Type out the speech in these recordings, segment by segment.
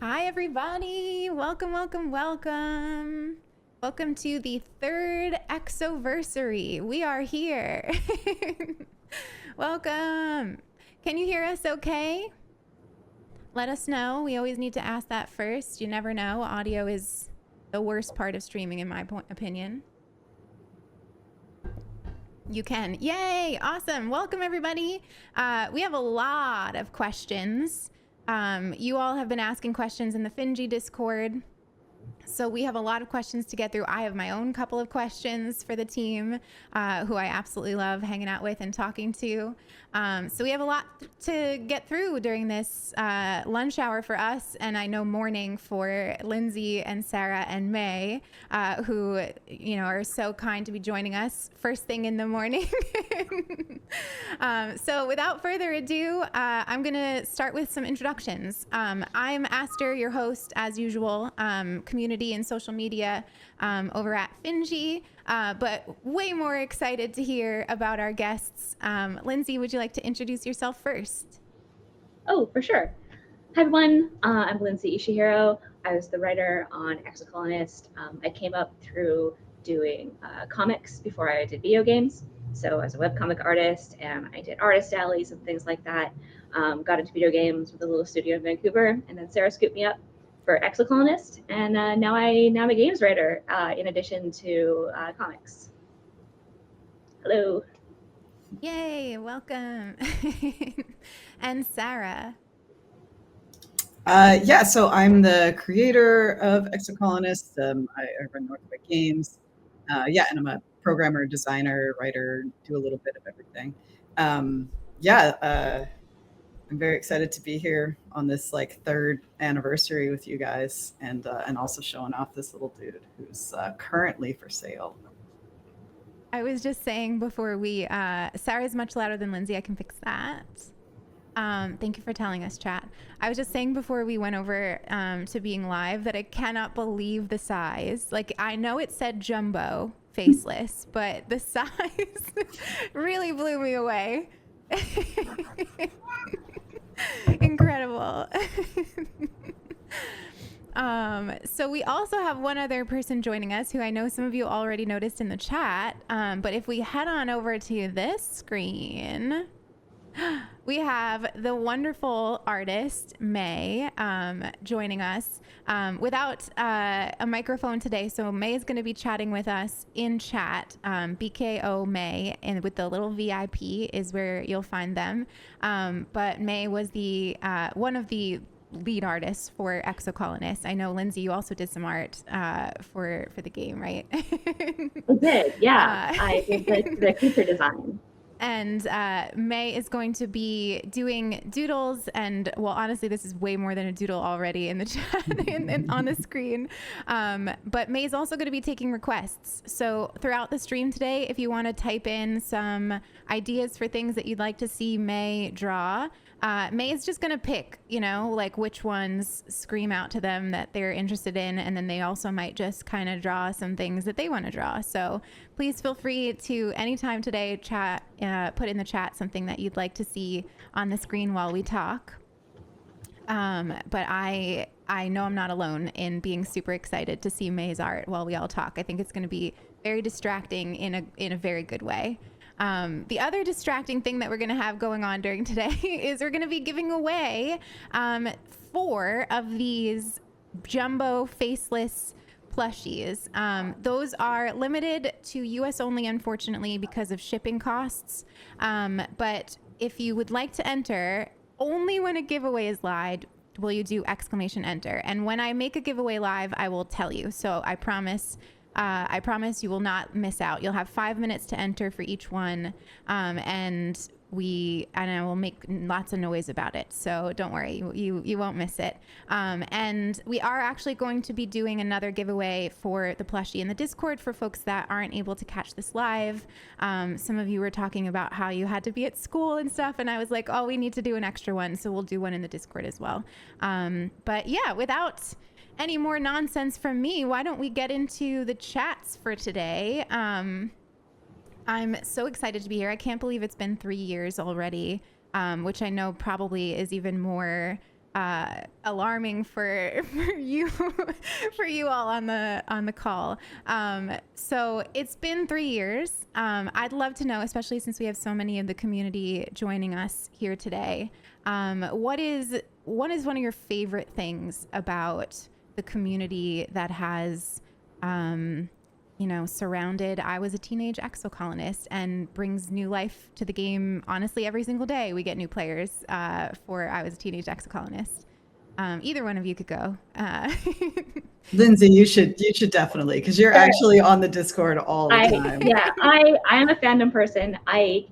Hi, everybody. Welcome, welcome, welcome. Welcome to the third Exoversary. We are here. Welcome. Can you hear us okay? Let us know. We always need to ask that first. You never know. Audio is the worst part of streaming, in my opinion. You can. Yay! Awesome. Welcome, everybody. We have a lot of questions. You all have been asking questions in the Finji Discord. So we have a lot of questions to get through. I have my own couple of questions for the team, who I absolutely love hanging out with and talking to. So we have a lot to get through during this lunch hour for us, and I know morning for Lindsay and Sarah and May, who are so kind to be joining us first thing in the morning. So without further ado, I'm gonna start with some introductions. I'm Aster, your host, as usual, community and social media over at Finji, but way more excited to hear about our guests. Lindsay, would you like to introduce yourself first? Oh, for sure. Hi, everyone. I'm Lindsay Ishihiro. I was the writer on Exocolonist. I came up through doing comics before I did video games. So I was a webcomic artist, and I did artist alleys and things like that. Got into video games with a little studio in Vancouver, and then Sarah scooped me up for Exocolonist, and now I'm a games writer in addition to comics. Hello. Yay, welcome. And Sarah. So I'm the creator of Exocolonist. I run Northway Games. And I'm a programmer, designer, writer, do a little bit of everything. I'm very excited to be here on this third anniversary with you guys, and also showing off this little dude who's currently for sale. I was just saying before we, Sarah's much louder than Lindsay. I can fix that. Thank you for telling us, chat. I was just saying before we went over to being live that I cannot believe the size. Like, I know it said jumbo faceless, but the size really blew me away. Incredible. So we also have one other person joining us who I know some of you already noticed in the chat. But if we head on over to this screen, we have the wonderful artist, May, joining us without a microphone today. So May is going to be chatting with us in chat. BKO May, and with the little VIP is where you'll find them. But May was the one of the lead artists for Exocolonist. I know, Lindsay, you also did some art for the game, right? I did, yeah. I did the creature design. And May is going to be doing doodles, and well, honestly, this is way more than a doodle already in the chat and on the screen. But May is also going to be taking requests. So throughout the stream today, if you want to type in some ideas for things that you'd like to see May draw, May is just going to pick, like which ones scream out to them that they're interested in. And then they also might just kind of draw some things that they want to draw. So please feel free to anytime today put in the chat something that you'd like to see on the screen while we talk. But I know I'm not alone in being super excited to see May's art while we all talk. I think it's going to be very distracting in a very good way. The other distracting thing that we're going to have going on during today is we're going to be giving away 4 of these jumbo faceless plushies. Those are limited to US only, unfortunately, because of shipping costs. But if you would like to enter, only when a giveaway is live will you do !enter. And when I make a giveaway live, I will tell you. So I promise you will not miss out. You'll have 5 minutes to enter for each one. And I will make lots of noise about it. So don't worry, you won't miss it. And we are actually going to be doing another giveaway for the plushie in the Discord for folks that aren't able to catch this live. Some of you were talking about how you had to be at school and stuff. And I was like, oh, we need to do an extra one. So we'll do one in the Discord as well. But yeah, without any more nonsense from me, why don't we get into the chats for today? I'm so excited to be here. I can't believe it's been 3 years already, which I know probably is even more alarming for you for you all on the call. So it's been 3 years. I'd love to know, especially since we have so many of the community joining us here today, what is one of your favorite things about the community that has surrounded I Was a Teenage Exocolonist and brings new life to the game. Honestly, every single day we get new players for I Was a Teenage Exocolonist. Either one of you could go. Lindsay, you should definitely, because you're actually on the Discord all the time. Yeah, I am a fandom person. I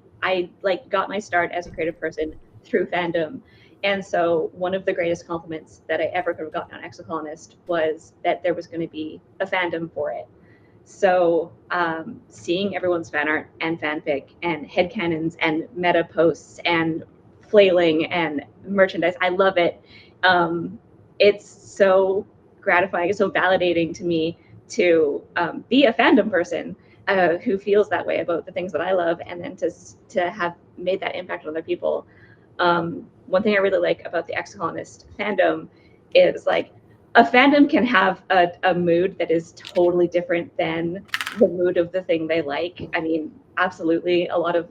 like got my start as a creative person through fandom. And so one of the greatest compliments that I ever could have gotten on Exocolonist was that there was going to be a fandom for it. So seeing everyone's fan art and fanfic and headcanons and meta posts and flailing and merchandise, I love it. It's so gratifying, it's so validating to me to be a fandom person who feels that way about the things that I love, and then to have made that impact on other people. One thing I really like about the Exocolonist fandom is like a fandom can have a mood that is totally different than the mood of the thing they like. I mean, absolutely, a lot of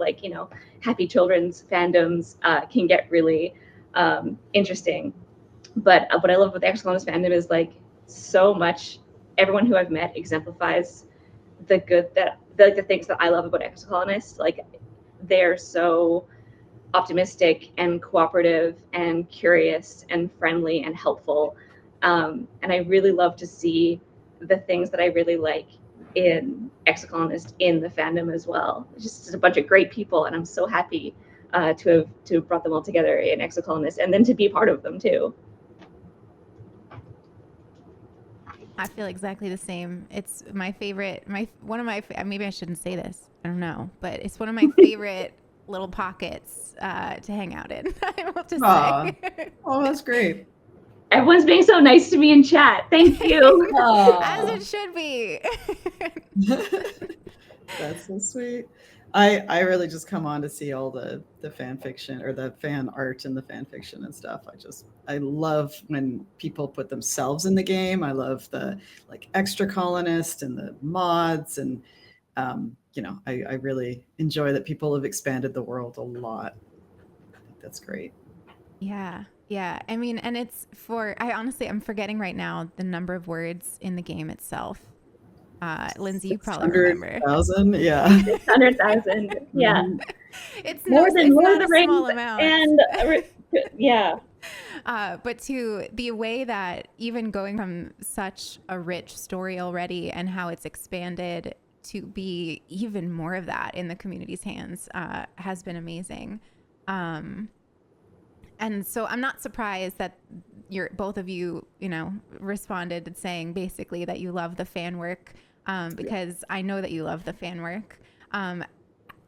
happy children's fandoms can get really interesting. But what I love about the Exocolonist fandom is like so much. Everyone who I've met exemplifies the good the things that I love about Exocolonist. Like they're so optimistic and cooperative and curious and friendly and helpful. And I really love to see the things that I really like in Exocolonist in the fandom as well. It's just a bunch of great people, and I'm so happy to have brought them all together in Exocolonist, and then to be part of them too. I feel exactly the same. It's my favorite. Maybe I shouldn't say this. I don't know, but it's one of my favorite little pockets to hang out in. I will just say. Oh, that's great. Everyone's being so nice to me in chat. Thank you. As it should be. That's so sweet. I really just come on to see all the fan fiction or the fan art and the fan fiction and stuff. I love when people put themselves in the game. I love the Exocolonist and the mods, and I really enjoy that people have expanded the world a lot. I think that's great. Yeah. I mean, and I'm forgetting right now the number of words in the game itself. Lindsay, you probably remember. 600,000, yeah. 600,000, yeah. It's more than Lord of the Rings, small amount. And yeah. But to the way that even going from such a rich story already and how it's expanded to be even more of that in the community's hands has been amazing. And so I'm not surprised that both of you, responded saying basically that you love the fan work, because I know that you love the fan work.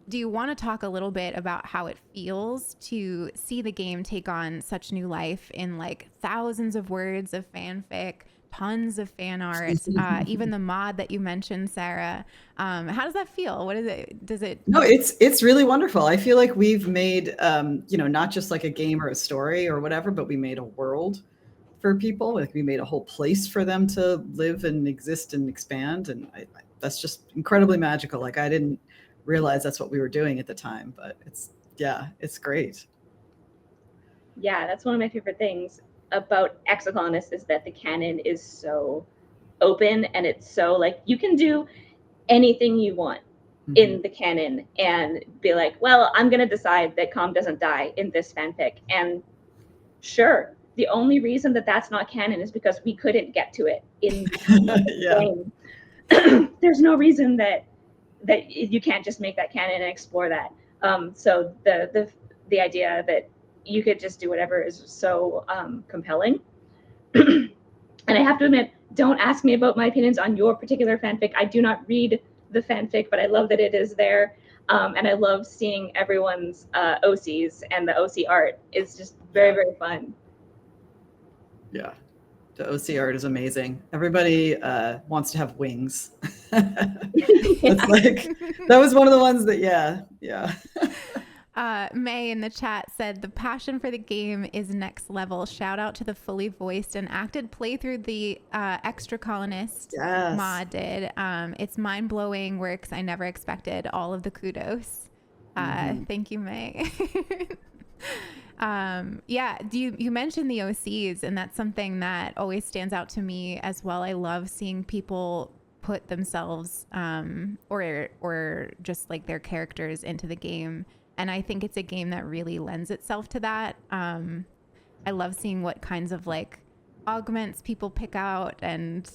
Do you want to talk a little bit about how it feels to see the game take on such new life in thousands of words of fanfic, tons of fan art, even the mod that you mentioned, Sarah? How does that feel? What is it? Does it? No, it's really wonderful. I feel like we've made, not just a game or a story or whatever, but we made a world for people. We made a whole place for them to live and exist and expand. And that's just incredibly magical. I didn't realize that's what we were doing at the time, but it's great. Yeah, that's one of my favorite things about Exocolonist is that the canon is so open, and it's so you can do anything you want in the canon and be like, well, I'm going to decide that Calm doesn't die in this fanfic. And sure, the only reason that that's not canon is because we couldn't get to it in the game. There's no reason that you can't just make that canon and explore that. So the idea that you could just do whatever is so compelling. And I have to admit, don't ask me about my opinions on your particular fanfic. I do not read the fanfic, but I love that it is there. And I love seeing everyone's OCs, and the OC art is just very, very fun. Yeah, the OC art is amazing. Everybody wants to have wings. It's that was one of the ones that, yeah. May in the chat said the passion for the game is next level. Shout out to the fully voiced and acted playthrough the Exocolonist mod did. It's mind blowing works I never expected. All of the kudos. Thank you, May. Yeah, you mentioned the OCs, and that's something that always stands out to me as well. I love seeing people put themselves or just like their characters into the game. And I think it's a game that really lends itself to that. I love seeing what kinds of like augments people pick out. And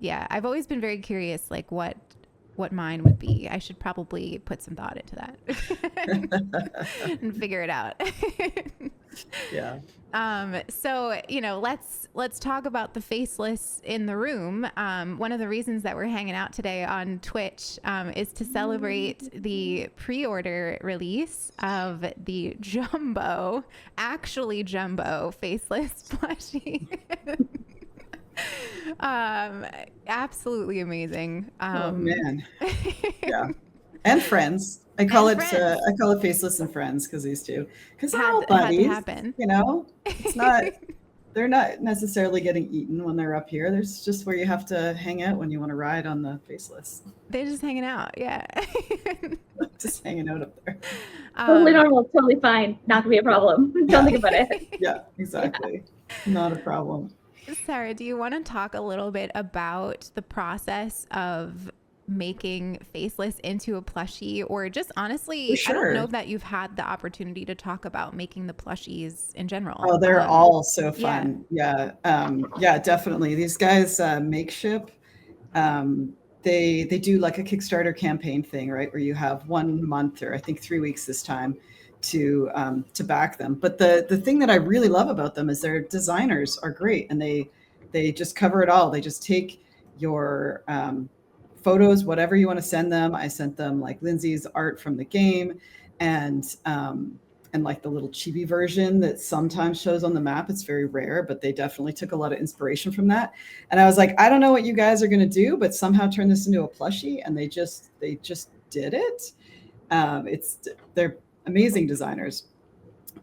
yeah, I've always been very curious, like what mine would be. I should probably put some thought into that and figure it out. Yeah. So, you know, let's talk about the faceless in the room. One of the reasons that we're hanging out today on Twitch is to celebrate the pre-order release of the actually jumbo faceless plushie. Absolutely amazing. Oh man. Yeah. And friends. I call it faceless and friends because these two, because they're all buddies. You know, it's not. They're not necessarily getting eaten when they're up here. There's just where you have to hang out when you want to ride on the faceless. They're just hanging out, yeah. Just hanging out up there. Totally normal, totally fine. Not gonna be a problem. Don't think about it. Yeah, exactly. Yeah. Not a problem. Sarah, do you want to talk a little bit about the process of making faceless into a plushie, or just honestly, I don't know that you've had the opportunity to talk about making the plushies in general. Oh, they're all so fun. Yeah. Yeah, definitely. These guys make ship. They do like a Kickstarter campaign thing, right? Where you have 1 month, or I think 3 weeks this time, to back them. But the thing that I really love about them is their designers are great, and they just cover it all. They just take your photos, whatever you want to send them. I sent them like Lindsay's art from the game, and like the little chibi version that sometimes shows on the map. It's very rare, but they definitely took a lot of inspiration from that. And I was like, I don't know what you guys are going to do, but somehow turn this into a plushie. And they just did it. They're amazing designers.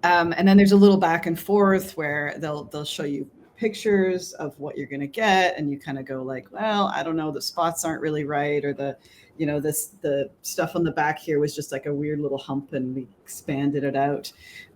And then there's a little back and forth where they'll show you pictures of what you're going to get, and you kind of go like, well, I don't know, the spots aren't really right, or the stuff on the back here was just like a weird little hump and we expanded it out.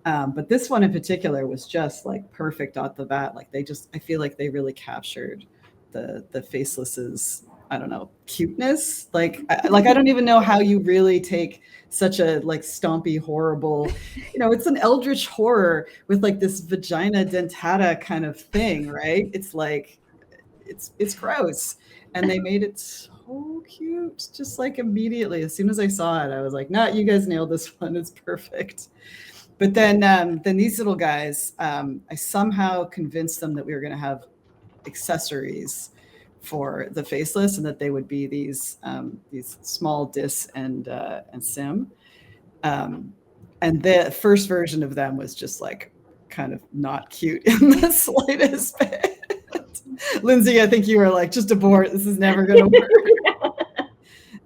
But this one in particular was just like perfect off the bat. Like I feel like they really captured the faceless's, I don't know, cuteness. Like I don't even know how you really take such a like stompy, horrible, it's an eldritch horror with like this vagina dentata kind of thing, right? It's like, it's gross. And they made it so cute, just like immediately. As soon as I saw it, I was like, nah, you guys nailed this one. It's perfect. But then these little guys, I somehow convinced them that we were going to have accessories for the faceless, and that they would be these small dis and sim. And the first version of them was just like kind of not cute in the slightest bit. Lindsay, I think you were like, just abort. This is never going to work.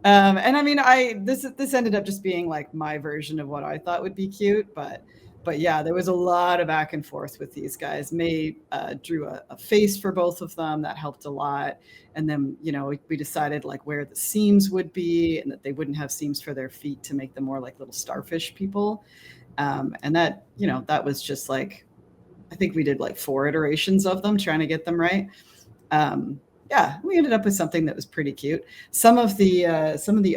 And I mean, this ended up just being like my version of what I thought would be cute, but yeah, there was a lot of back and forth with these guys. May drew a face for both of them. That helped a lot. And then, we decided like where the seams would be, and that they wouldn't have seams for their feet to make them more like little starfish people. And that, that was just like, I think we did like 4 iterations of them trying to get them right. Yeah, we ended up with something that was pretty cute. Some of the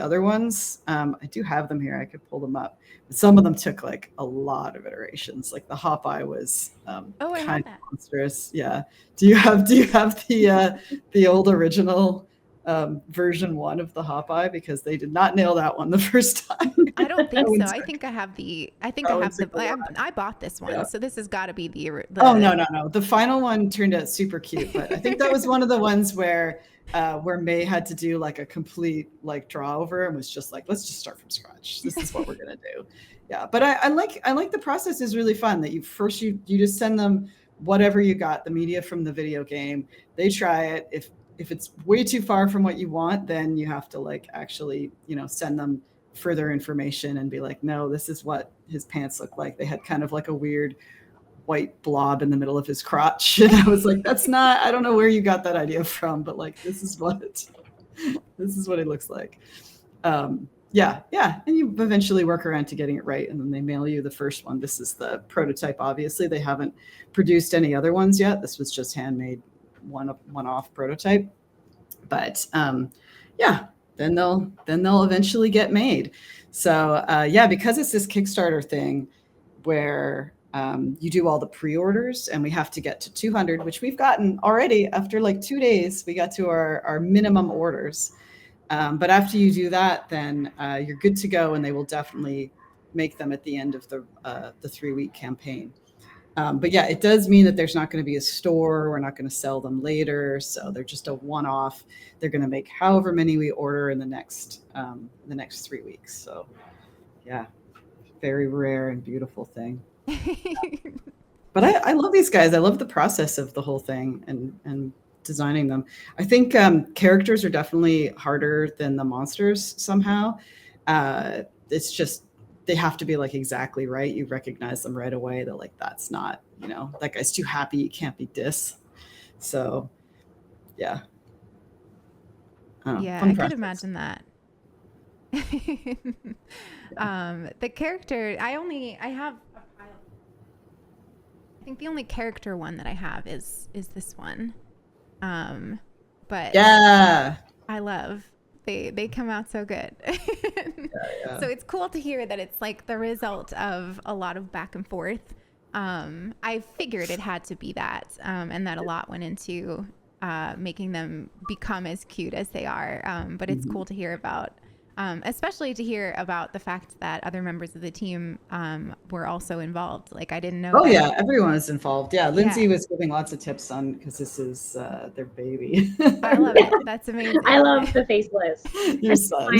other ones, I do have them here. I could pull them up. But some of them took like a lot of iterations. Like the hop eye was kind of monstrous. Yeah. Do you have the old original version 1 of the hop eye? Because they did not nail that one the first time. I don't think so. I think I have I bought this one, so this has got to be the Oh no. The final one turned out super cute, but I think that was one of the ones where May had to do like a complete like draw over and was just like, let's just start from scratch. This is what we're gonna do. Yeah, but I like the process is really fun. That you just send them whatever you got, the media from the video game. They try it. If it's way too far from what you want, then you have to like actually send them further information and be like, no, this is what his pants look like. They had kind of like a weird white blob in the middle of his crotch. And I was like, that's not, I don't know where you got that idea from, but like, this is what it looks like. Yeah. And you eventually work around to getting it right. And then they mail you the first one. This is the prototype. Obviously they haven't produced any other ones yet. This was just handmade one-off prototype, but yeah, then they'll eventually get made. So yeah, because it's this Kickstarter thing where you do all the pre-orders, and we have to get to 200, which we've gotten already after like 2 days. We got to our minimum orders. But after you do that, then you're good to go, and they will definitely make them at the end of the 3-week campaign. But yeah, it does mean that there's not going to be a store. We're not going to sell them later. So they're just a one-off. They're going to make however many we order in the next 3 weeks. So yeah, very rare and beautiful thing. But I love these guys. I love the process of the whole thing and designing them. I think characters are definitely harder than the monsters somehow. It's just, they have to be like exactly right. You recognize them right away. They're like, that's not, that guy's too happy. You can't be dis. So yeah. Yeah, I could imagine that. The character, I have a pile. I think the only character one that I have is this one. But yeah, I love, they come out so good. Yeah. So it's cool to hear that it's like the result of a lot of back and forth. I figured it had to be that, and that a lot went into making them become as cute as they are. But it's cool to hear about, especially to hear about the fact that other members of the team were also involved. Like, I didn't know. Oh yeah, everyone is involved. Yeah, Lindsay was giving lots of tips on, because this is their baby. I love it. That's amazing. I love the faceless. Your son.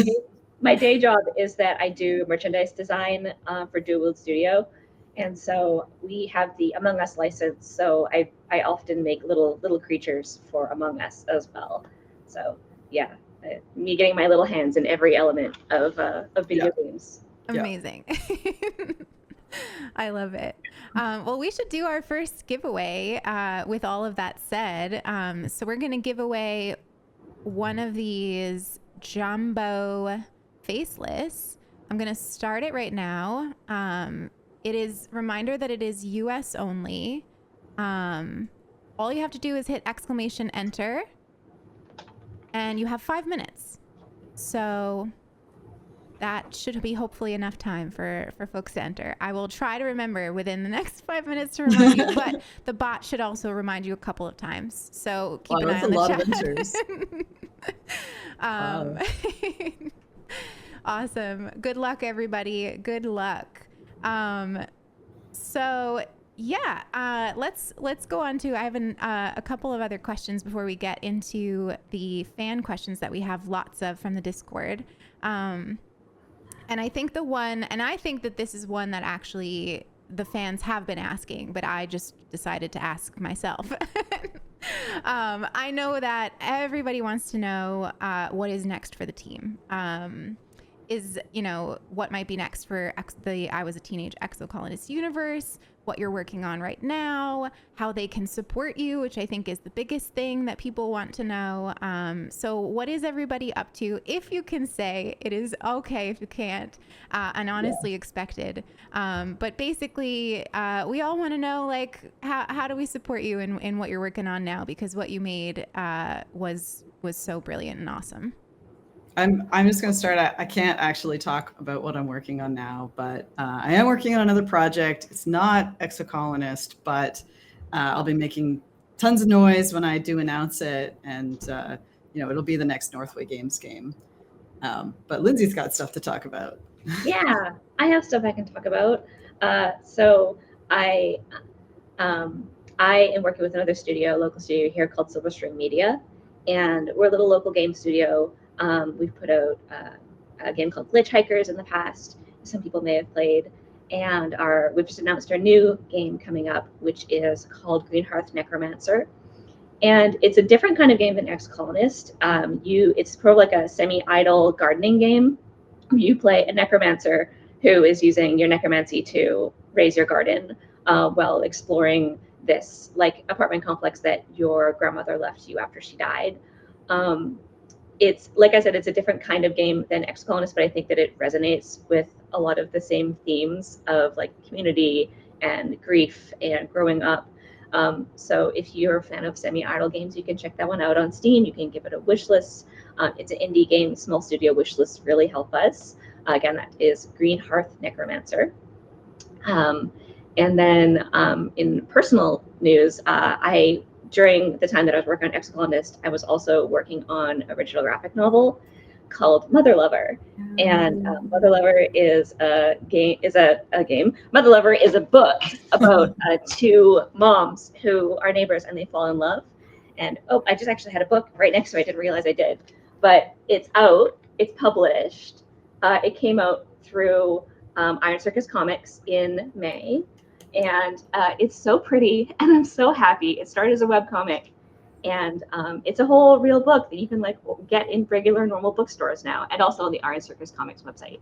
My day job is that I do merchandise design for Dual Wield Studio. And so we have the Among Us license. So I often make little creatures for Among Us as well. So yeah, me getting my little hands in every element of video games. Amazing. I love it. Well, we should do our first giveaway with all of that said. So we're going to give away one of these jumbo faceless. I'm going to start it right now. It is reminder that it is US only. All you have to do is hit !enter, and you have 5 minutes. So that should be hopefully enough time for folks to enter. I will try to remember within the next 5 minutes to remind you, but the bot should also remind you a couple of times. So keep an eye on the chat. Wow. Awesome. Good luck, everybody. Good luck. So yeah, let's go on to, I have a couple of other questions before we get into the fan questions that we have lots of from the Discord. And I think that this is one that actually the fans have been asking, but I just decided to ask myself. I know that everybody wants to know what is next for the team. What might be next for the I Was a Teenage Exocolonist universe, what you're working on right now, how they can support you, which I think is the biggest thing that people want to know. So what is everybody up to? If you can say, it is okay if you can't, and honestly expected. But basically, we all want to know, like, how do we support you in what you're working on now? Because what you made was so brilliant and awesome. I'm just going to start. I can't actually talk about what I'm working on now, but I am working on another project. It's not Exocolonist, but I'll be making tons of noise when I do announce it, and it'll be the next Northway Games game. But Lindsay's got stuff to talk about. Yeah, I have stuff I can talk about. So I am working with another local studio here called Silver String Media, and we're a little local game studio. We've put out a game called Glitch Hikers in the past. Some people may have played, and we've just announced our new game coming up, which is called Green Hearth Necromancer, and it's a different kind of game than Exocolonist. It's sort of like a semi-idle gardening game, You play a necromancer who is using your necromancy to raise your garden while exploring this like apartment complex that your grandmother left you after she died. It's like I said, it's a different kind of game than Exocolonist, but I think that it resonates with a lot of the same themes of like community and grief and growing up. So if you're a fan of semi-idle games, you can check that one out on Steam. You can give it a wish list. It's an indie game. Small studio wish lists really help us. Again, that is Green Hearth Necromancer. And then in personal news, during the time that I was working on Exocolonist, I was also working on a original graphic novel called Mother Lover. And Mother Lover is a game. Mother Lover is a book about two moms who are neighbors and they fall in love. And I just actually had a book right next to it. I didn't realize I did, but it's out. It's published. It came out through Iron Circus Comics in May. And it's so pretty, and I'm so happy. It started as a webcomic, and it's a whole real book that you can like get in regular normal bookstores now, and also on the Iron Circus Comics website.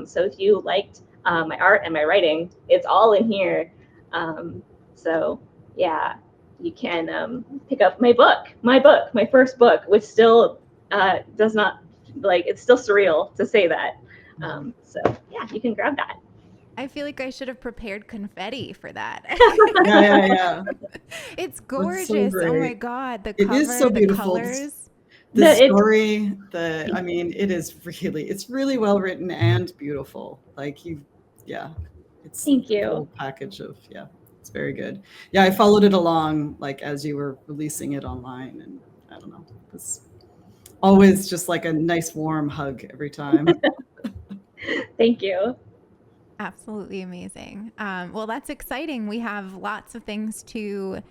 So if you liked my art and my writing, it's all in here. So yeah, you can pick up my first book, which still does not like, it's still surreal to say that. So yeah, you can grab that. I feel like I should have prepared confetti for that. Yeah. It's gorgeous. So oh my God. The it cover, is so beautiful. the colors. The story, it's really well written and beautiful. Like it's Thank you. A whole package of, it's very good. Yeah, I followed it along like as you were releasing it online, and I don't know, it's always just like a nice warm hug every time. Thank you. Absolutely amazing. Well, that's exciting. We have lots of things to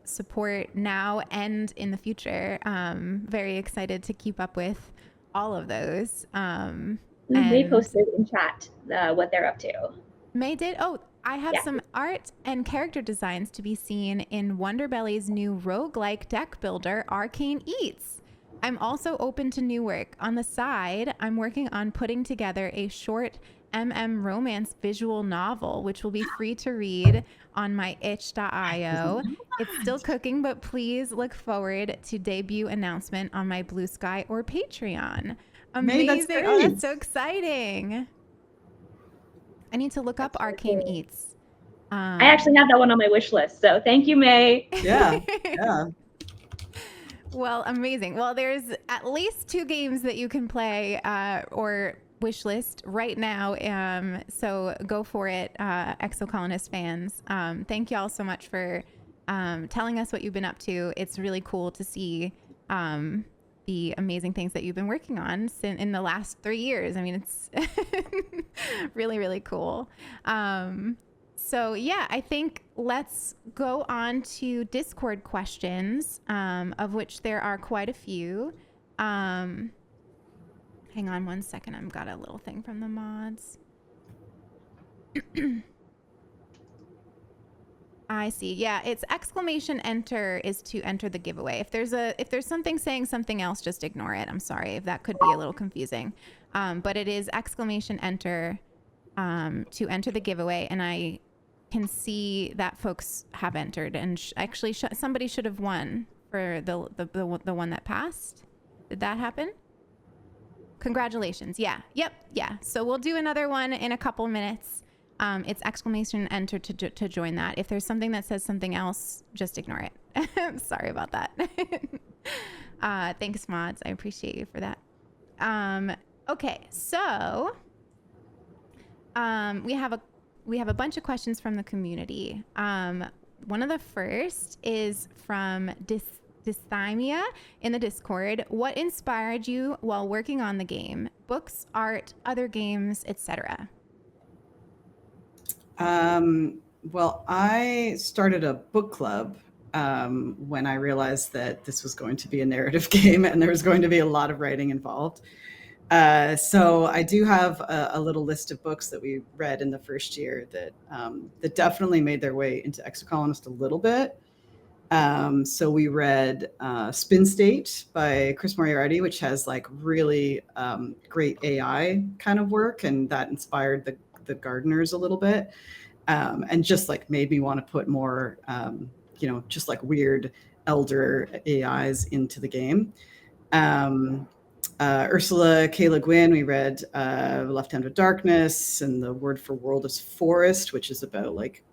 support now and in the future. Very excited to keep up with all of those. They posted in chat what they're up to. May did. Oh, I have some art and character designs to be seen in Wonderbelly's new roguelike deck builder, Arcane Eats. I'm also open to new work. On the side, I'm working on putting together a short romance visual novel, which will be free to read on my itch.io. It's still cooking, but please look forward to debut announcement on my Blue Sky or Patreon. Amazing. Oh, that's so exciting. I need to look up Arcane Eats. I actually have that one on my wish list, so thank you, May. Yeah. Well, amazing. Well, there's at least 2 games that you can play or wish list right now. So go for it, Exocolonist fans. Thank you all so much for telling us what you've been up to. It's really cool to see the amazing things that you've been working on in the last 3 years. I mean, it's really, really cool. So yeah, I think let's go on to Discord questions, of which there are quite a few. Hang on one second. I've got a little thing from the mods. I see. Yeah, it's !enter is to enter the giveaway. If there's something saying something else, just ignore it. I'm sorry if that could be a little confusing. But it is !enter to enter the giveaway, and I can see that folks have entered, and actually somebody should have won for the one that passed. Did that happen? Congratulations. Yeah. Yep. Yeah. So we'll do another one in a couple minutes. It's !enter to join that. If there's something that says something else, just ignore it. Sorry about that. Thanks, mods. I appreciate you for that. Okay. So we have a bunch of questions from the community. One of the first is from Dysthymia in the Discord. What inspired you while working on the game? Books, art, other games, etc. Well, I started a book club when I realized that this was going to be a narrative game and there was going to be a lot of writing involved. So I do have a little list of books that we read in the first year that definitely made their way into Exocolonist a little bit. So we read Spin State by Chris Moriarty, which has like really great AI kind of work, and that inspired the gardeners a little bit, and just like made me want to put more, just like weird elder AIs into the game. Ursula K. Le Guin, we read Left Hand of Darkness, and the word for world is forest, which is about like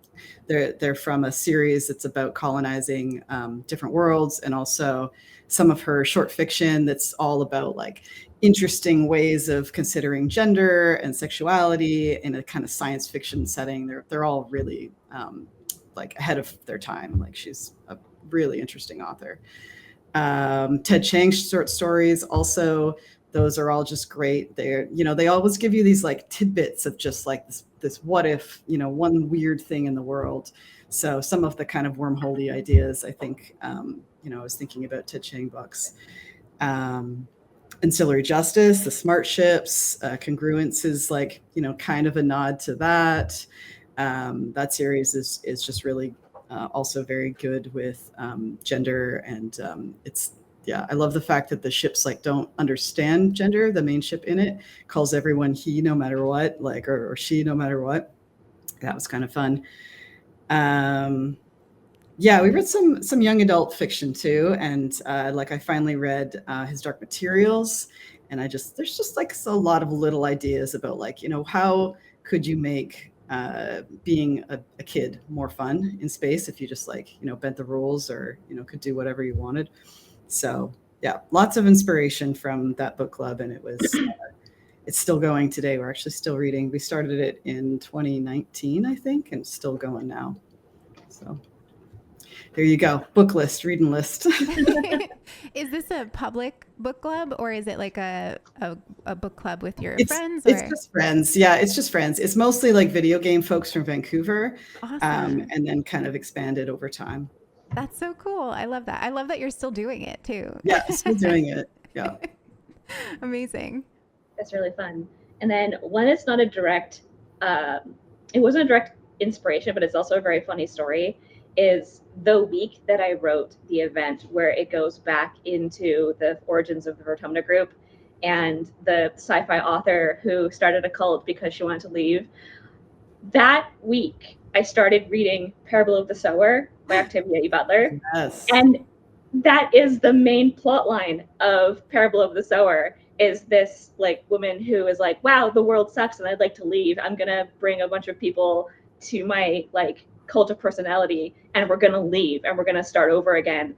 they're from a series that's about colonizing different worlds, and also some of her short fiction that's all about like interesting ways of considering gender and sexuality in a kind of science fiction setting. They're all really like ahead of their time. Like she's a really interesting author. Ted Chiang's short stories also, those are all just great. They always give you these like tidbits of just like this what if, one weird thing in the world. So some of the kind of wormholey ideas, I think, I was thinking about Ted Chiang books. Ancillary Justice, The Smart Ships, Congruence is like, kind of a nod to that. That series is just really also very good with gender, and I love the fact that the ships like don't understand gender. The main ship in it calls everyone he no matter what, like or she no matter what. That was kind of fun. We read some young adult fiction too, and like I finally read his Dark Materials, and there's just like a lot of little ideas about like how could you make being a kid more fun in space if you just like bent the rules, or could do whatever you wanted. So yeah, lots of inspiration from that book club, and it's still going today. We're actually still reading. We started it in 2019, I think, and still going now. So there you go. Book list, reading list. Is this a public book club, or is it like a book club with your friends? It's just friends. Yeah, it's just friends. It's mostly like video game folks from Vancouver. Awesome. And then kind of expanded over time. That's so cool. I love that. I love that you're still doing it too. Yeah, still doing it. Yeah. Amazing. That's really fun. And then one is not a direct, it wasn't a direct inspiration, but it's also a very funny story, is the week that I wrote the event where it goes back into the origins of the Vertumna group and the sci-fi author who started a cult because she wanted to leave. That week, I started reading Parable of the Sower by Octavia E. Butler. Yes. And that is the main plot line of Parable of the Sower, is this like woman who is like, wow, the world sucks and I'd like to leave. I'm going to bring a bunch of people to my like cult of personality and we're going to leave and we're going to start over again.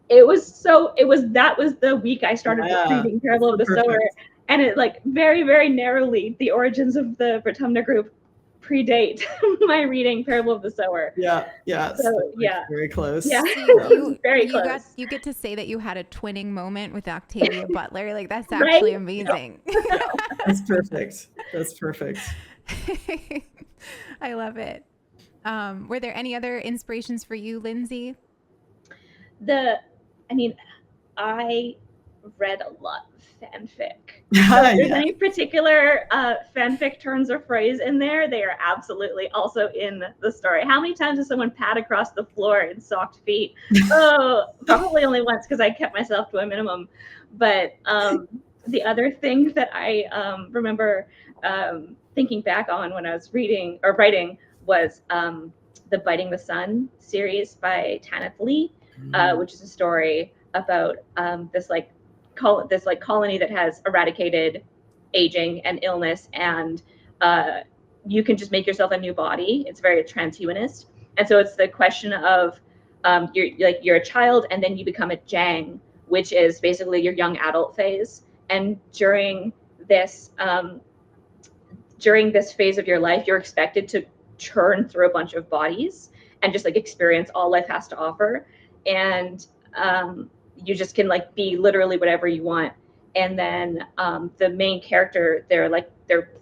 That was the week I started reading Parable of the Sower, and it like very, very narrowly, the origins of the Vertumna group predate my reading Parable of the Sower. Yeah. So yeah, very close. Yeah, very close. You get to say that you had a twinning moment with Octavia Butler. Like that's actually amazing. Yeah. That's perfect. I love it. Were there any other inspirations for you, Lindsay? I read a lot of fanfic. So if there's any particular fanfic turns or phrase in there, they are absolutely also in the story. How many times does someone pad across the floor in socked feet? Oh, probably only once, because I kept myself to a minimum. But the other thing that I remember thinking back on when I was reading or writing was the Biting the Sun series by Tanith Lee, which is a story about this colony that has eradicated aging and illness, and you can just make yourself a new body. It's very transhumanist, and so it's the question of you're a child and then you become a Jang, which is basically your young adult phase. And during this phase of your life, you're expected to churn through a bunch of bodies and just like experience all life has to offer, and you just can like be literally whatever you want. And then the main character, their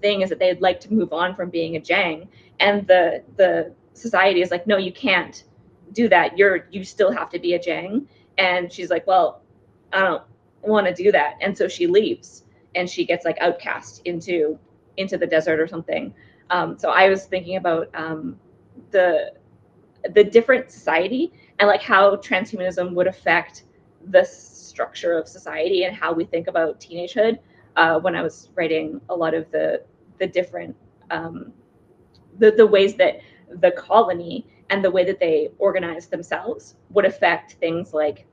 thing is that they'd like to move on from being a Jang, and the society is like, no, you can't do that. You still have to be a Jang. And she's like, well, I don't want to do that, and so she leaves and she gets like outcast into the desert or something. So I was thinking about the different society and like how transhumanism would affect the structure of society and how we think about teenagehood. When I was writing a lot of the different the ways that the colony and the way that they organize themselves would affect things like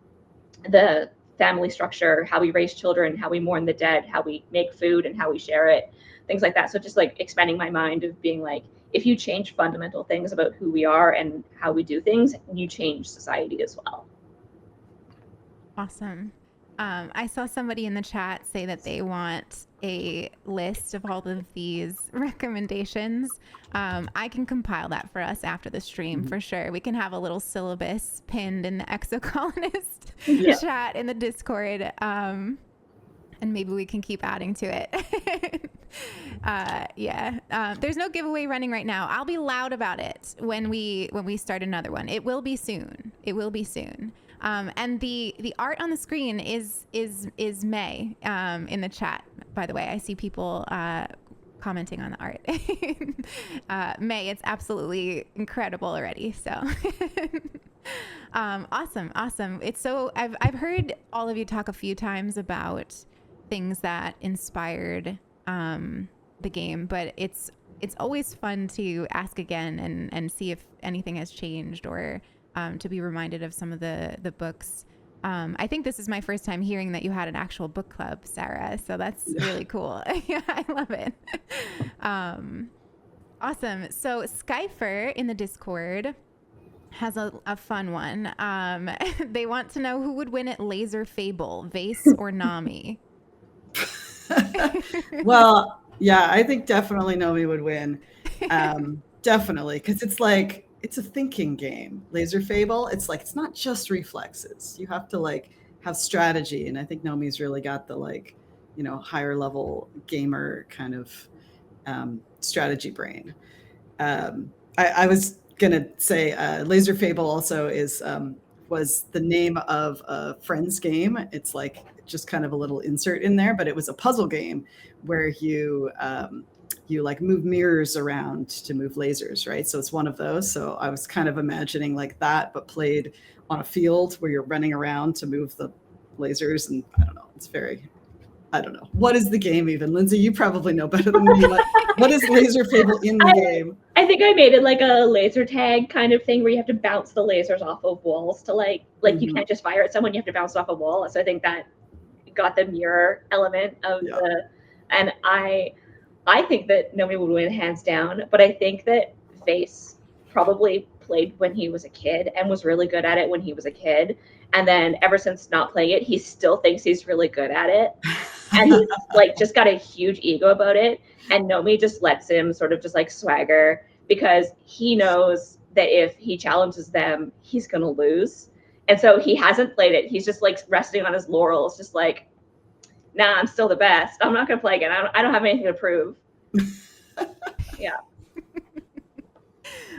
the family structure, how we raise children, how we mourn the dead, how we make food and how we share it, things like that. So just like expanding my mind of being like, if you change fundamental things about who we are and how we do things, you change society as well. Awesome. I saw somebody in the chat say that they want a list of all of these recommendations. I can compile that for us after the stream for sure. We can have a little syllabus pinned in the Exocolonist chat in the Discord. And maybe we can keep adding to it. There's no giveaway running right now. I'll be loud about it when we start another one. It will be soon. It will be soon. And the art on the screen is May in the chat. By the way, I see people commenting on the art. May, it's absolutely incredible already. So awesome. It's so I've heard all of you talk a few times about things that inspired the game, but it's always fun to ask again and see if anything has changed or to be reminded of some of the books. I think this is my first time hearing that you had an actual book club, Sarah. So that's really cool. Yeah, I love it. Awesome. So Skyfer in the Discord has a fun one. They want to know who would win at Laser Fable, Vase or Nami? Well, yeah, I think definitely Nomi would win. Definitely, because it's a thinking game. Laser Fable, it's not just reflexes. You have to like have strategy, and I think Nomi's really got the higher level gamer kind of strategy brain. I was gonna say Laser Fable also was the name of a friend's game. It's like just kind of a little insert in there, but it was a puzzle game where you like move mirrors around to move lasers, right? So it's one of those. So I was kind of imagining like that, but played on a field where you're running around to move the lasers. And I don't know, I don't know. What is the game even? Lindsay, you probably know better than me. What is Laser Fable in the game? I think I made it like a laser tag kind of thing where you have to bounce the lasers off of walls to like you can't just fire at someone, you have to bounce off a wall. So I think that got the mirror element of and I think that Nomi would win hands down, but I think that Face probably played when he was a kid and was really good at it when he was a kid. And then ever since not playing it, he still thinks he's really good at it. And he's like just got a huge ego about it. And Nomi just lets him sort of just like swagger because he knows that if he challenges them, he's going to lose. And so he hasn't played it. He's just like resting on his laurels, just like, nah, I'm still the best. I'm not going to play again. I don't have anything to prove. Yeah.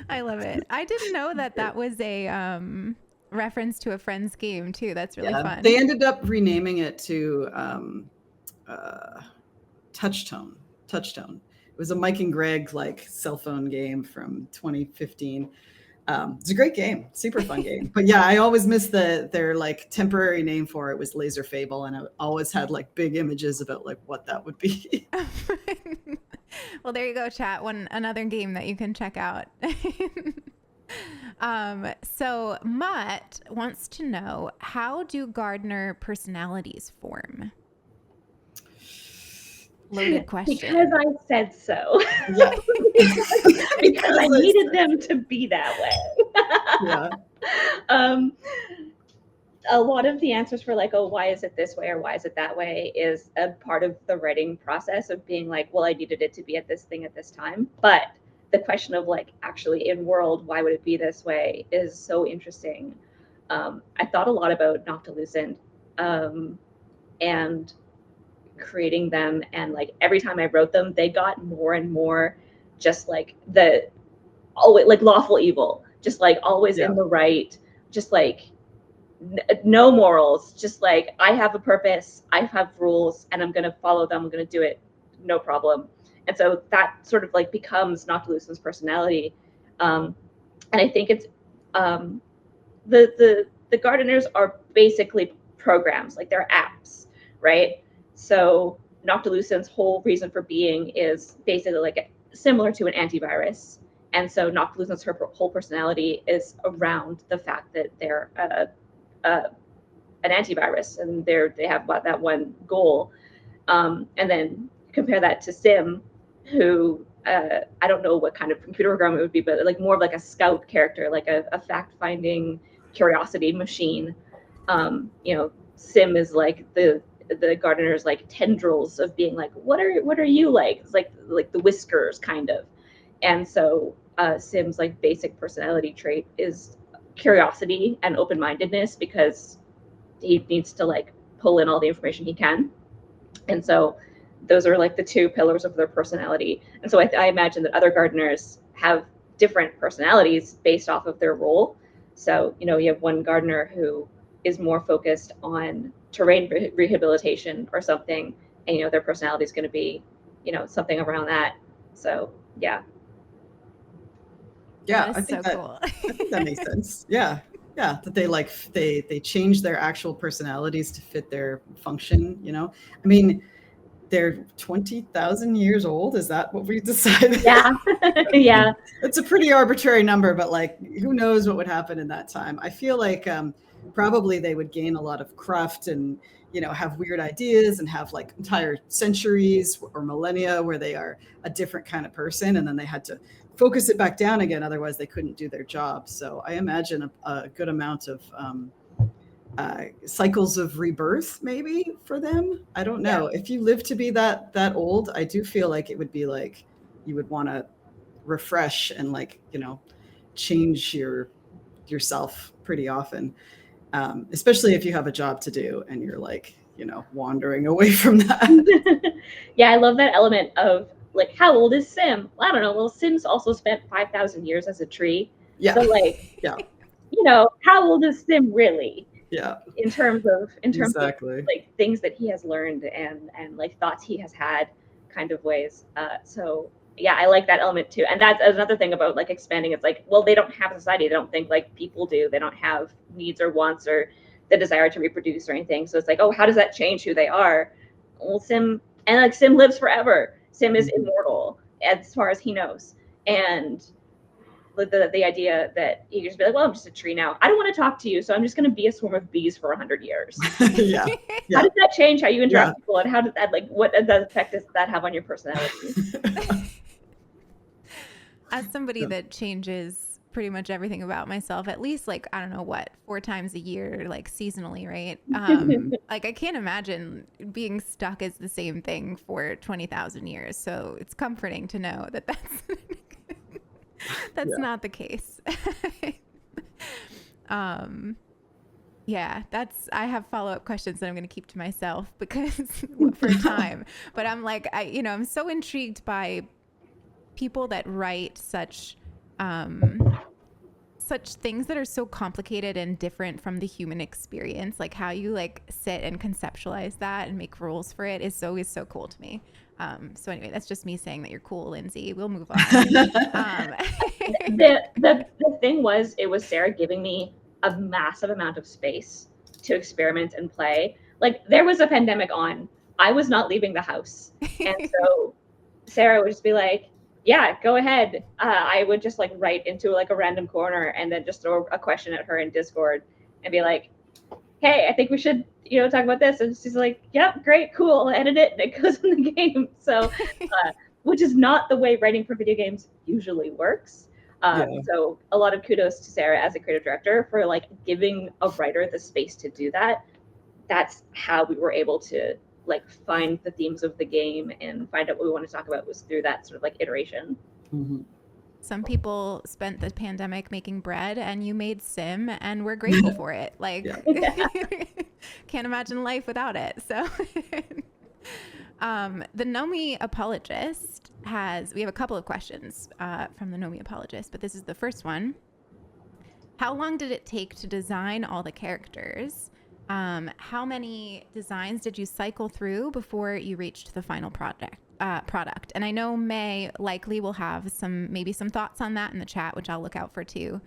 I love it. I didn't know that was a reference to a friend's game too. That's really fun. They ended up renaming it to Touchtone. It was a Mike and Greg like cell phone game from 2015. It's a great game, super fun game. But yeah, I always miss their like temporary name for it was Laser Fable, and I always had like big images about like what that would be. Well, there you go, chat. Another game that you can check out. So Mutt wants to know, how do gardener personalities form? Loaded question. Because I said so. Yeah. because I needed them to be that way. Yeah. A lot of the answers for like, oh, why is it this way or why is it that way is a part of the writing process of being like, well, I needed it to be at this thing at this time. But the question of like, actually in world, why would it be this way is so interesting. I thought a lot about Noctilucent and creating them, and like every time I wrote them, they got more and more just like like lawful evil, just like always in the right, just like no morals, just like I have a purpose, I have rules, and I'm gonna follow them, I'm gonna do it, no problem. And so that sort of like becomes Noctilucent's personality. And I think it's the gardeners are basically programs, like they're apps, right? So Noctilucent's whole reason for being is basically like similar to an antivirus. And so Noctilucent's whole personality is around the fact that they're an antivirus, and they have that one goal. And then compare that to Sim, who I don't know what kind of computer program it would be, but like more of like a scout character, like a fact-finding curiosity machine. Sim is like the gardener's like tendrils of being like, what are you like? It's like the whiskers kind of. And so Sim's like basic personality trait is curiosity and open-mindedness, because he needs to like pull in all the information he can. And so those are like the two pillars of their personality. And so I imagine that other gardeners have different personalities based off of their role. So, you have one gardener who is more focused on terrain rehabilitation or something, and, their personality is going to be, something around that. So, yeah. Yeah, I think that makes sense. Yeah. Yeah, that they change their actual personalities to fit their function, I mean, they're 20,000 years old. Is that what we decided? Yeah. Yeah. It's a pretty arbitrary number, but like, who knows what would happen in that time? I feel like probably they would gain a lot of cruft and, have weird ideas and have like entire centuries or millennia where they are a different kind of person. And then they had to focus it back down again. Otherwise they couldn't do their job. So I imagine a good amount of cycles of rebirth maybe for them. I don't know. Yeah. If you live to be that old, I do feel like it would be like you would want to refresh and like, change yourself pretty often, especially if you have a job to do and you're like, wandering away from that. Yeah, I love that element of like, how old is Sim? Well, I don't know. Well, Sim's also spent 5,000 years as a tree. Yeah. So like, yeah. How old is Sim really? Yeah. In terms of exactly. like things that he has learned and like thoughts he has had, kind of ways. So yeah, I like that element too. And that's another thing about like expanding. It's like, well, they don't have a society. They don't think like people do. They don't have needs or wants or the desire to reproduce or anything. So it's like, oh, how does that change who they are? Well, Sim lives forever. Sim is immortal as far as he knows. And the idea that you just be like, well, I'm just a tree now. I don't want to talk to you, so I'm just going to be a swarm of bees for 100 years. Yeah. How does that change how you interact with people, and how does that what effect does that have on your personality? As somebody that changes pretty much everything about myself, at least like, I don't know what, 4 times a year, like seasonally, right? Like I can't imagine being stuck as the same thing for 20,000 years. So it's comforting to know that that's not the case. Yeah, I have follow-up questions that I'm going to keep to myself because for time, but I'm like, I'm so intrigued by people that write such things that are so complicated and different from the human experience. Like how you like sit and conceptualize that and make rules for it is always so cool to me. So anyway, that's just me saying that you're cool, Lindsay. We'll move on. The thing was, it was Sarah giving me a massive amount of space to experiment and play. Like there was a pandemic on, I was not leaving the house. And so Sarah would just be like, yeah, go ahead. I would just like write into like a random corner and then just throw a question at her in Discord and be like, hey, I think we should, talk about this. And she's like, yep, great, cool, I'll edit it. And it goes in the game. So, which is not the way writing for video games usually works. So a lot of kudos to Sarah as a creative director for like giving a writer the space to do that. That's how we were able to like find the themes of the game and find out what we want to talk about, was through that sort of like iteration. Mm-hmm. Some people spent the pandemic making bread and you made Sim and we're grateful for it. Like, can't imagine life without it. So the Nomi Apologist we have a couple of questions from the Nomi Apologist, but this is the first one. How long did it take to design all the characters? How many designs did you cycle through before you reached the final product? And I know May likely will have maybe some thoughts on that in the chat, which I'll look out for too.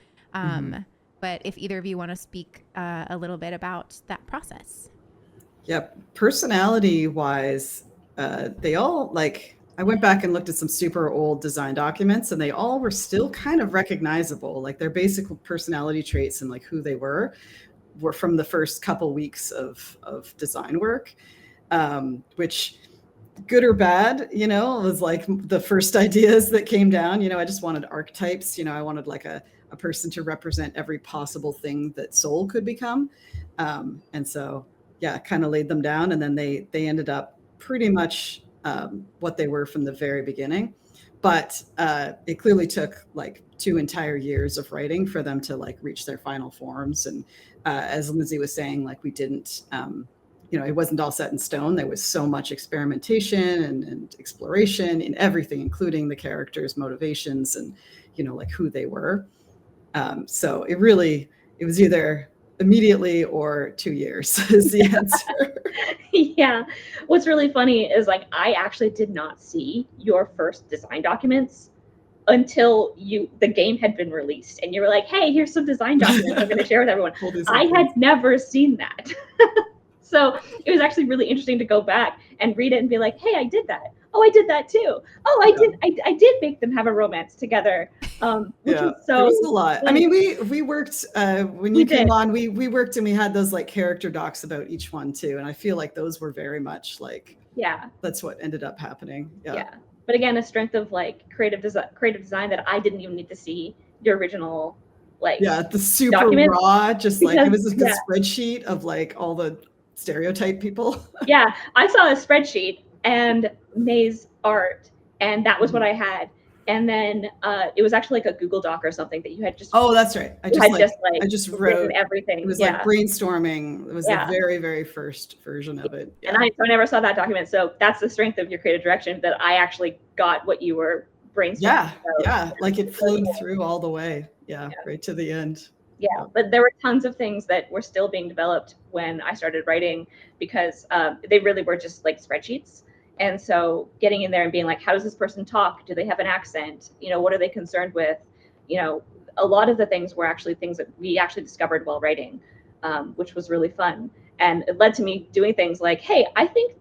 but if either of you want to speak a little bit about that process. Yep. Personality wise, they all like, I went back and looked at some super old design documents and they all were still kind of recognizable. Like their basic personality traits and like who they were from the first couple weeks of design work, which good or bad, was like the first ideas that came down. I just wanted archetypes. I wanted like a person to represent every possible thing that soul could become. And so, yeah, kind of laid them down. And then they ended up pretty much what they were from the very beginning. But it clearly took like 2 entire years of writing for them to like reach their final forms. And as Lindsay was saying, like we didn't, it wasn't all set in stone. There was so much experimentation and exploration in everything, including the characters' motivations and, like who they were. So it was either immediately or 2 years is the answer. Yeah. What's really funny is like, I actually did not see your first design documents until the game had been released and you were like, hey, here's some design documents I'm going to share with everyone. I had never seen that. So it was actually really interesting to go back and read it and be like, hey, I did that. Oh, I did that too. Oh, I did make them have a romance together. Which was so there was a lot. Like, I mean, we worked when you came on, we worked and we had those like character docs about each one too. And I feel like those were very much like, that's what ended up happening. Yeah. But again, a strength of like creative design that I didn't even need to see your original like the super documents. Raw, just like it was like a spreadsheet of like all the stereotype people. Yeah, I saw a spreadsheet and Meilee's art, and that was what I had. And then it was actually like a Google Doc or something that you had just. Oh, that's right. I just wrote everything. It was like brainstorming. It was the very, very first version of it. Yeah. And I never saw that document. So that's the strength of your creative direction, that I actually got what you were brainstorming. Yeah. Like it flowed through all the way. Yeah, right to the end. Yeah, but there were tons of things that were still being developed when I started writing, because they really were just like spreadsheets. And so getting in there and being like, how does this person talk? Do they have an accent? What are they concerned with? A lot of the things were actually things that we actually discovered while writing, which was really fun. And it led to me doing things like, hey, I think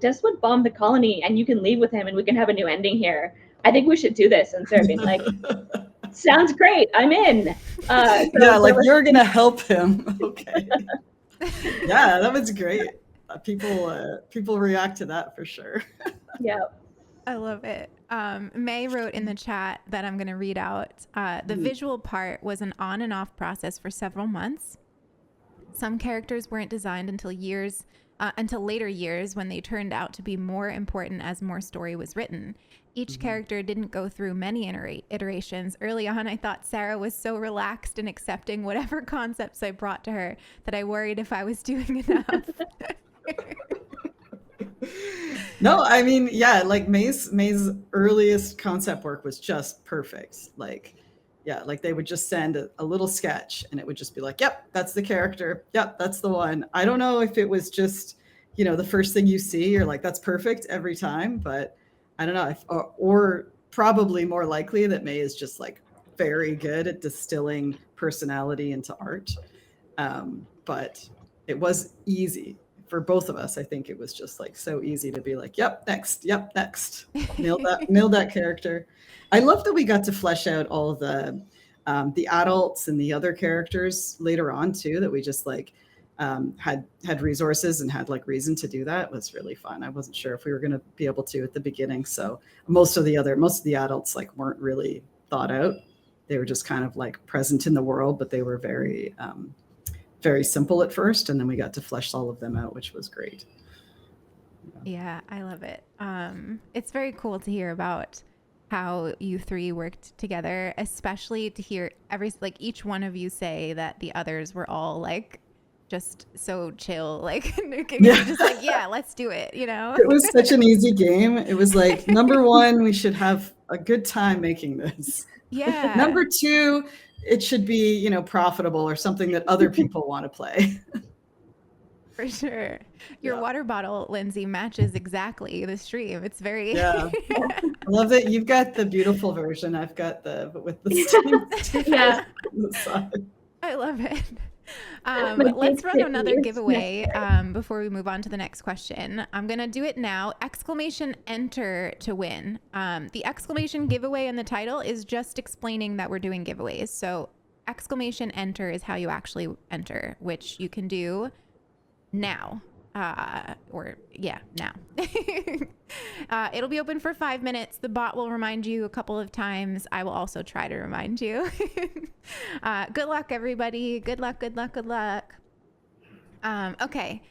Des would bomb the colony and you can leave with him and we can have a new ending here. I think we should do this. And Sarah being like, sounds great. I'm in. You're going to help him. Okay. Yeah, that was great. People react to that for sure. Yeah. I love it. May wrote in the chat that I'm going to read out. The visual part was an on and off process for several months. Some characters weren't designed until later years when they turned out to be more important as more story was written. Each character didn't go through many iterations. Early on, I thought Sarah was so relaxed in accepting whatever concepts I brought to her that I worried if I was doing enough. No, I mean, like Meilee's earliest concept work was just perfect. Like they would just send a little sketch and it would just be like, yep, that's the character. Yep, that's the one. I don't know if it was just, the first thing you see, you're like, that's perfect every time. But I don't know, or probably more likely that Meilee is just like very good at distilling personality into art. But it was easy. For both of us, I think it was just like so easy to be like, yep, next, nailed that character. I love that we got to flesh out all the adults and the other characters later on too, that we just like had resources and had like reason to do that. It was really fun. I wasn't sure if we were going to be able to at the beginning. So most of the adults like weren't really thought out. They were just kind of like present in the world, but they were very simple at first, and then we got to flesh all of them out, which was great. Yeah, I love it. It's very cool to hear about how you three worked together, especially to hear each one of you say that the others were all like just so chill, like just like, yeah, let's do it, It was such an easy game. It was like, number one, we should have a good time making this. Yeah. Number two, it should be, profitable or something that other people want to play. For sure. Your water bottle, Lindsay, matches exactly the stream. It's very... Yeah. I love that you've got the beautiful version. I've got with the steam on the side. I love it. Like, Let's big run city another is giveaway before we move on to the next question. I'm going to do it now. Exclamation enter to win. The exclamation giveaway in the title is just explaining that we're doing giveaways. So exclamation enter is how you actually enter, which you can do now. Now. It'll be open for 5 minutes. The bot will remind you a couple of times. I will also try to remind you. Good luck, everybody. Good luck. Okay.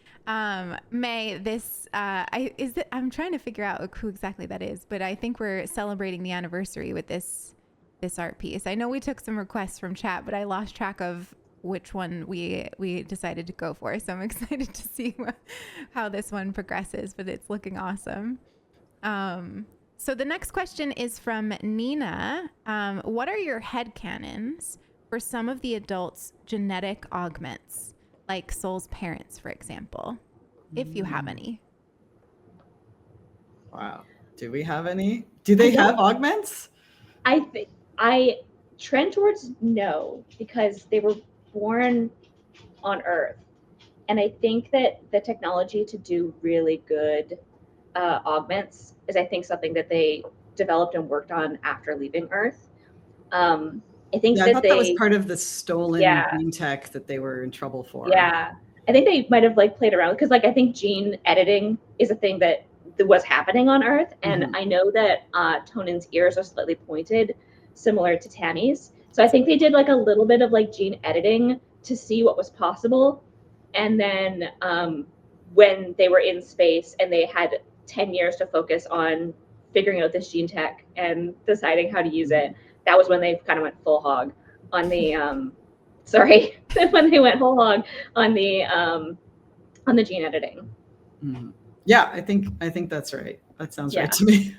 May, this I'm trying to figure out who exactly that is, but I think we're celebrating the anniversary with this art piece. I know we took some requests from chat, but I lost track of which one we decided to go for. So I'm excited to see how this one progresses, but it's looking awesome. So the next question is from Nina. What are your headcanons for some of the adults' genetic augments, like Soul's parents, for example, if you have any? Wow. Do we have any? Do they have augments? I trend towards no, because they were born on Earth. And I think that the technology to do really good augments is, I think, something that they developed and worked on after leaving Earth. I think I thought that was part of the stolen gene tech that they were in trouble for. Yeah. I think they might have played around, because I think gene editing is a thing that was happening on Earth. And I know that Tonan's ears are slightly pointed, similar to Tammy's. So I think they did a little bit of gene editing to see what was possible. And then when they were in space and they had 10 years to focus on figuring out this gene tech and deciding how to use it, that was when they kind of went full hog on the when they went whole hog on the gene editing. Mm-hmm. Yeah, I think that's right. That sounds right to me.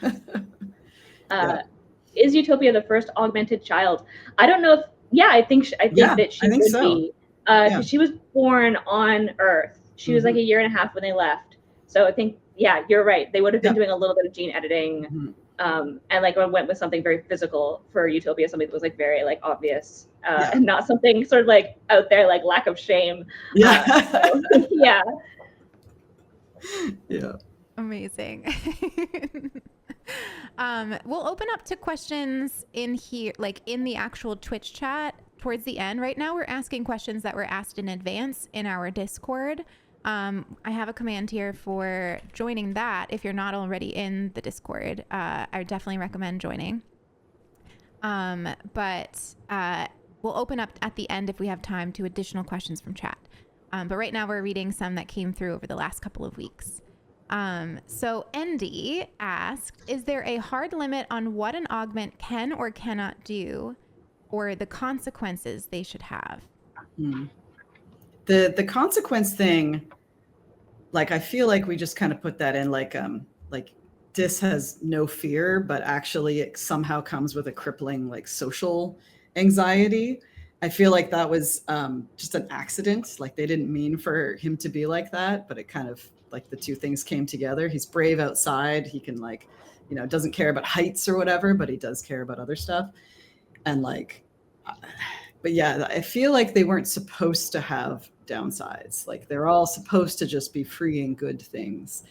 Is Utopia the first augmented child? I don't know if. I think that she would be, because she was born on Earth. She was a year and a half when they left. So I think you're right. They would have been doing a little bit of gene editing, and went with something very physical for Utopia, something that was very obvious, and not something sort of out there lack of shame. Yeah. Amazing. We'll open up to questions in here, in the actual Twitch chat towards the end. Right now, we're asking questions that were asked in advance in our Discord. I have a command here for joining that. If you're not already in the Discord, I definitely recommend joining. But we'll open up at the end if we have time to additional questions from chat. But right now we're reading some that came through over the last couple of weeks. So Endy asked, is there a hard limit on what an augment can or cannot do, or the consequences they should have? The consequence thing, I feel like we just kind of put that in Dis has no fear, but actually it somehow comes with a crippling social anxiety. I feel like that was just an accident. They didn't mean for him to be like that, but it kind of the two things came together. He's brave outside. He can doesn't care about heights or whatever, but he does care about other stuff. And but yeah, I feel like they weren't supposed to have downsides. They're all supposed to just be free and good things.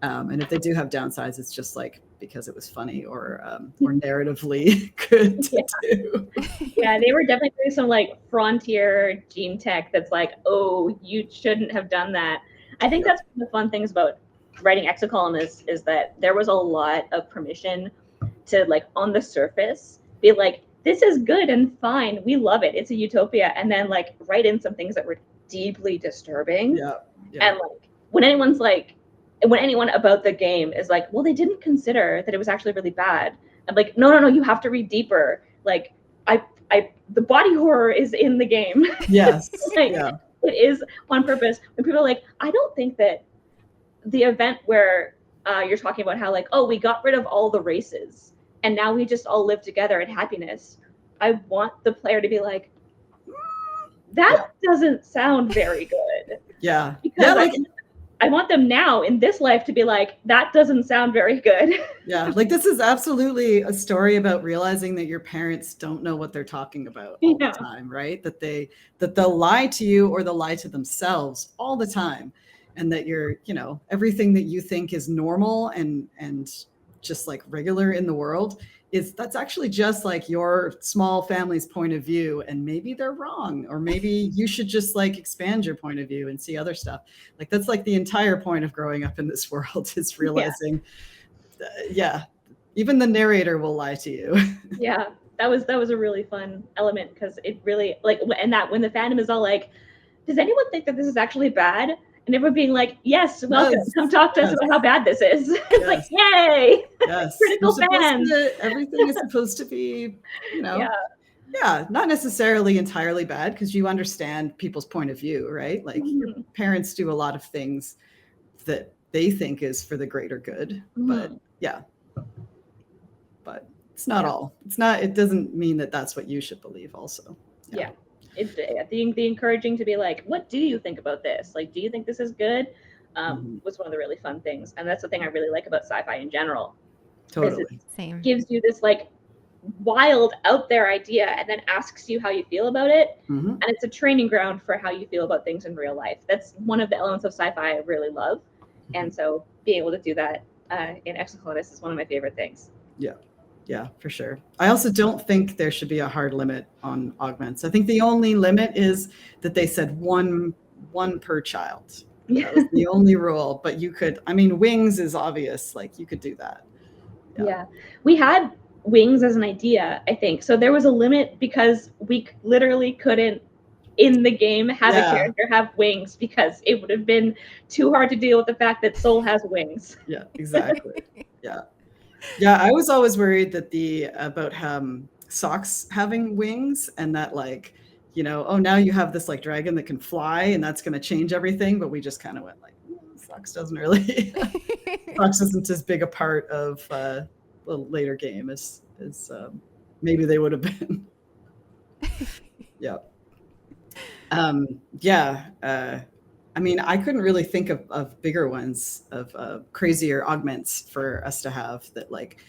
And if they do have downsides, it's just because it was funny or narratively good to do. Yeah, they were definitely doing some frontier gene tech that's oh, you shouldn't have done that. I think that's one of the fun things about writing Exocolonist is that there was a lot of permission to on the surface be this is good and fine. We love it. It's a utopia. And then write in some things that were deeply disturbing. And when anyone's when anyone about the game is well, they didn't consider that it was actually really bad. I'm no, you have to read deeper. The body horror is in the game. Yes. It is on purpose. When people are I don't think that the event where you're talking about how oh, we got rid of all the races and now we just all live together in happiness. I want the player to be that doesn't sound very good. Yeah. Because I want them now in this life to be like, that doesn't sound very good. Yeah, like this is absolutely a story about realizing that your parents don't know what they're talking about all Yeah. the time, right? That they'll lie to you or they'll lie to themselves all the time. And that you're, everything that you think is normal and just like regular in the world that's actually just like your small family's point of view, and maybe they're wrong, or maybe you should just like expand your point of view and see other stuff. Like that's like the entire point of growing up in this world is realizing even the narrator will lie to you. Yeah, that was a really fun element, because it really and that when the fandom is all like, does anyone think that this is actually bad? And everyone being like, yes, welcome, come talk to us about how bad this is. It's like, yay, critical fans. Everything is supposed to be, not necessarily entirely bad, because you understand people's point of view, right? Like your parents do a lot of things that they think is for the greater good, but it's not all. It doesn't mean that that's what you should believe also. The encouraging to be like, what do you think about this? Like, do you think this is good? Was one of the really fun things. And that's the thing I really like about sci-fi in general. Totally. Same. Gives you this like wild out there idea and then asks you how you feel about it. And it's a training ground for how you feel about things in real life. That's one of the elements of sci-fi I really love. And so being able to do that in Exocolonist is one of my favorite things. Yeah, for sure. I also don't think there should be a hard limit on augments. I think the only limit is that they said one per child. That was the only rule. But you could, wings is obvious. Like you could do that. Yeah. We had wings as an idea, I think. So there was a limit because we literally couldn't in the game have a character have wings, because it would have been too hard to deal with the fact that Soul has wings. Yeah, exactly. Yeah, I was always worried that about Socks having wings, and that like, now you have this like dragon that can fly, and that's going to change everything. But we just kind of went like, Socks doesn't really. Socks isn't as big a part of the later game as maybe they would have been. I couldn't really think of bigger ones, of crazier augments for us to have that like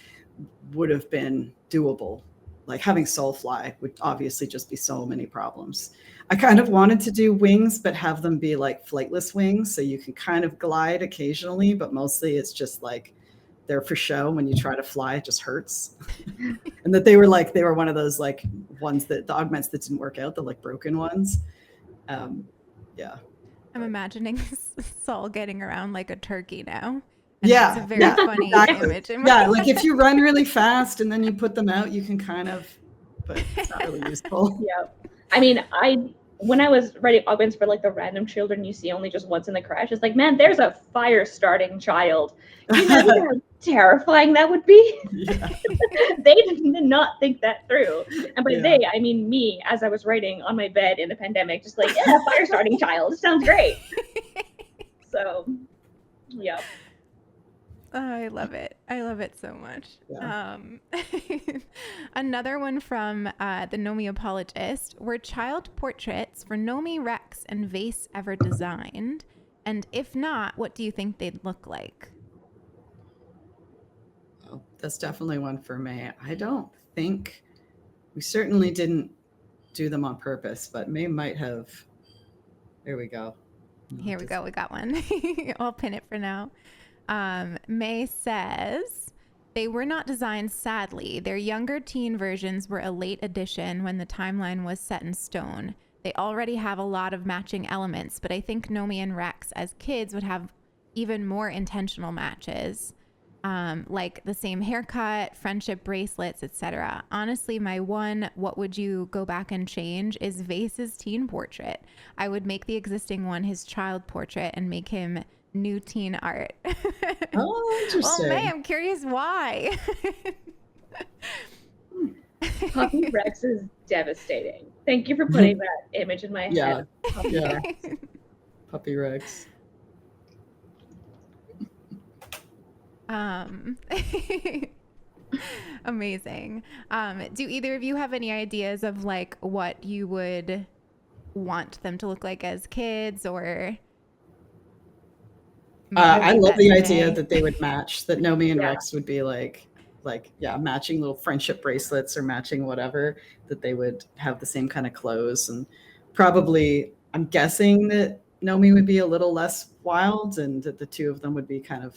would have been doable. Like having Soulfly would obviously just be so many problems. I kind of wanted to do wings, but have them be like flightless wings, so you can kind of glide occasionally, but mostly it's just like they're for show. When you try to fly, it just hurts. And that they were one of those like ones that the augments that didn't work out, the like broken ones. I'm imagining Saul getting around like a turkey now. It's a very funny image. Like if you run really fast and then you put them out, you can kind of, but it's not really useful. When I was writing augments for like the random children you see only just once in the crash, it's like, man, there's a fire starting child. You know how terrifying that would be? They did not think that through. And by they, I mean me, as I was writing on my bed in the pandemic, just like, fire starting child. It sounds great. So, Oh, I love it. I love it so much. Another one from the Nomi Apologist. Were child portraits for Nomi, Rex, and Vase ever designed? And if not, what do you think they'd look like? Oh, that's definitely one for me. I don't think we certainly didn't do them on purpose, but May might have. Here we go. Here we go. We got one. I'll pin it for now. May says, they were not designed, sadly. Their younger teen versions were a late addition when the timeline was set in stone. They already have a lot of matching elements, but I think Nomi and Rex as kids would have even more intentional matches, like the same haircut, friendship bracelets, etc. Honestly, my one what would you go back and change is Vase's teen portrait. I would make the existing one his child portrait and make him new teen art. Oh, interesting. Well, May, I'm curious why. Puppy Rex is devastating. Thank you for putting that image in my head. Puppy Rex. Amazing. Do either of you have any ideas of like what you would want them to look like as kids, or I love that the today. idea that they would match, that Nomi and Yeah. Rex would be like matching little friendship bracelets or matching whatever, that they would have the same kind of clothes. And probably, I'm guessing that Nomi would be a little less wild and that the two of them would be kind of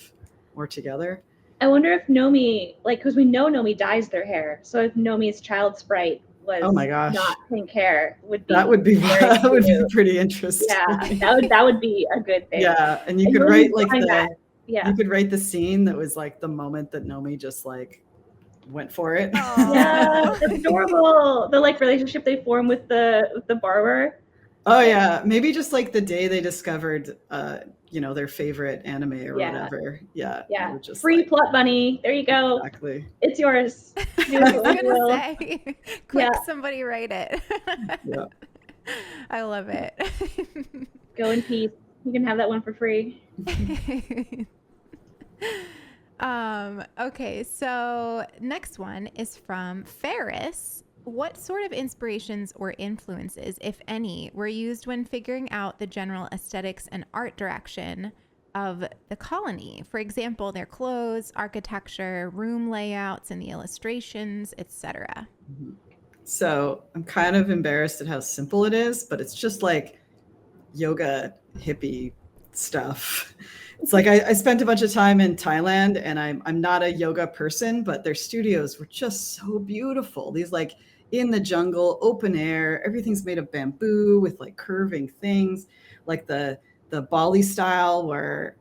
more together. I wonder if Nomi, like, because we know Nomi dyes their hair. So if Nomi's child sprite was Oh my gosh. not pink hair, That would be very that would be cute. pretty interesting. Yeah, that would be a good thing. Yeah, and you And could Nomi's write like fine the that. Yeah. you could write the scene that was like the moment that Nomi just like went for it. Yeah, that's adorable. The like relationship they form with the barber. Oh yeah, maybe just like the day they discovered, their favorite anime or Yeah. whatever. Yeah. Yeah. it would just, Free like, plot bunny. There you go. Exactly. It's yours. Do I was what you will. gonna say, quick, Yeah. somebody write it. Yeah. I love it. Go in peace. You can have that one for free. Okay, so next one is from Ferris. What sort of inspirations or influences, if any, were used when figuring out the general aesthetics and art direction of the colony? For example, their clothes, architecture, room layouts, and the illustrations, etc. So I'm kind of embarrassed at how simple it is, but it's just like yoga hippie stuff. It's like I spent a bunch of time in Thailand, and I'm not a yoga person, but their studios were just so beautiful. These like in the jungle, open air, everything's made of bamboo with like curving things, like the Bali style where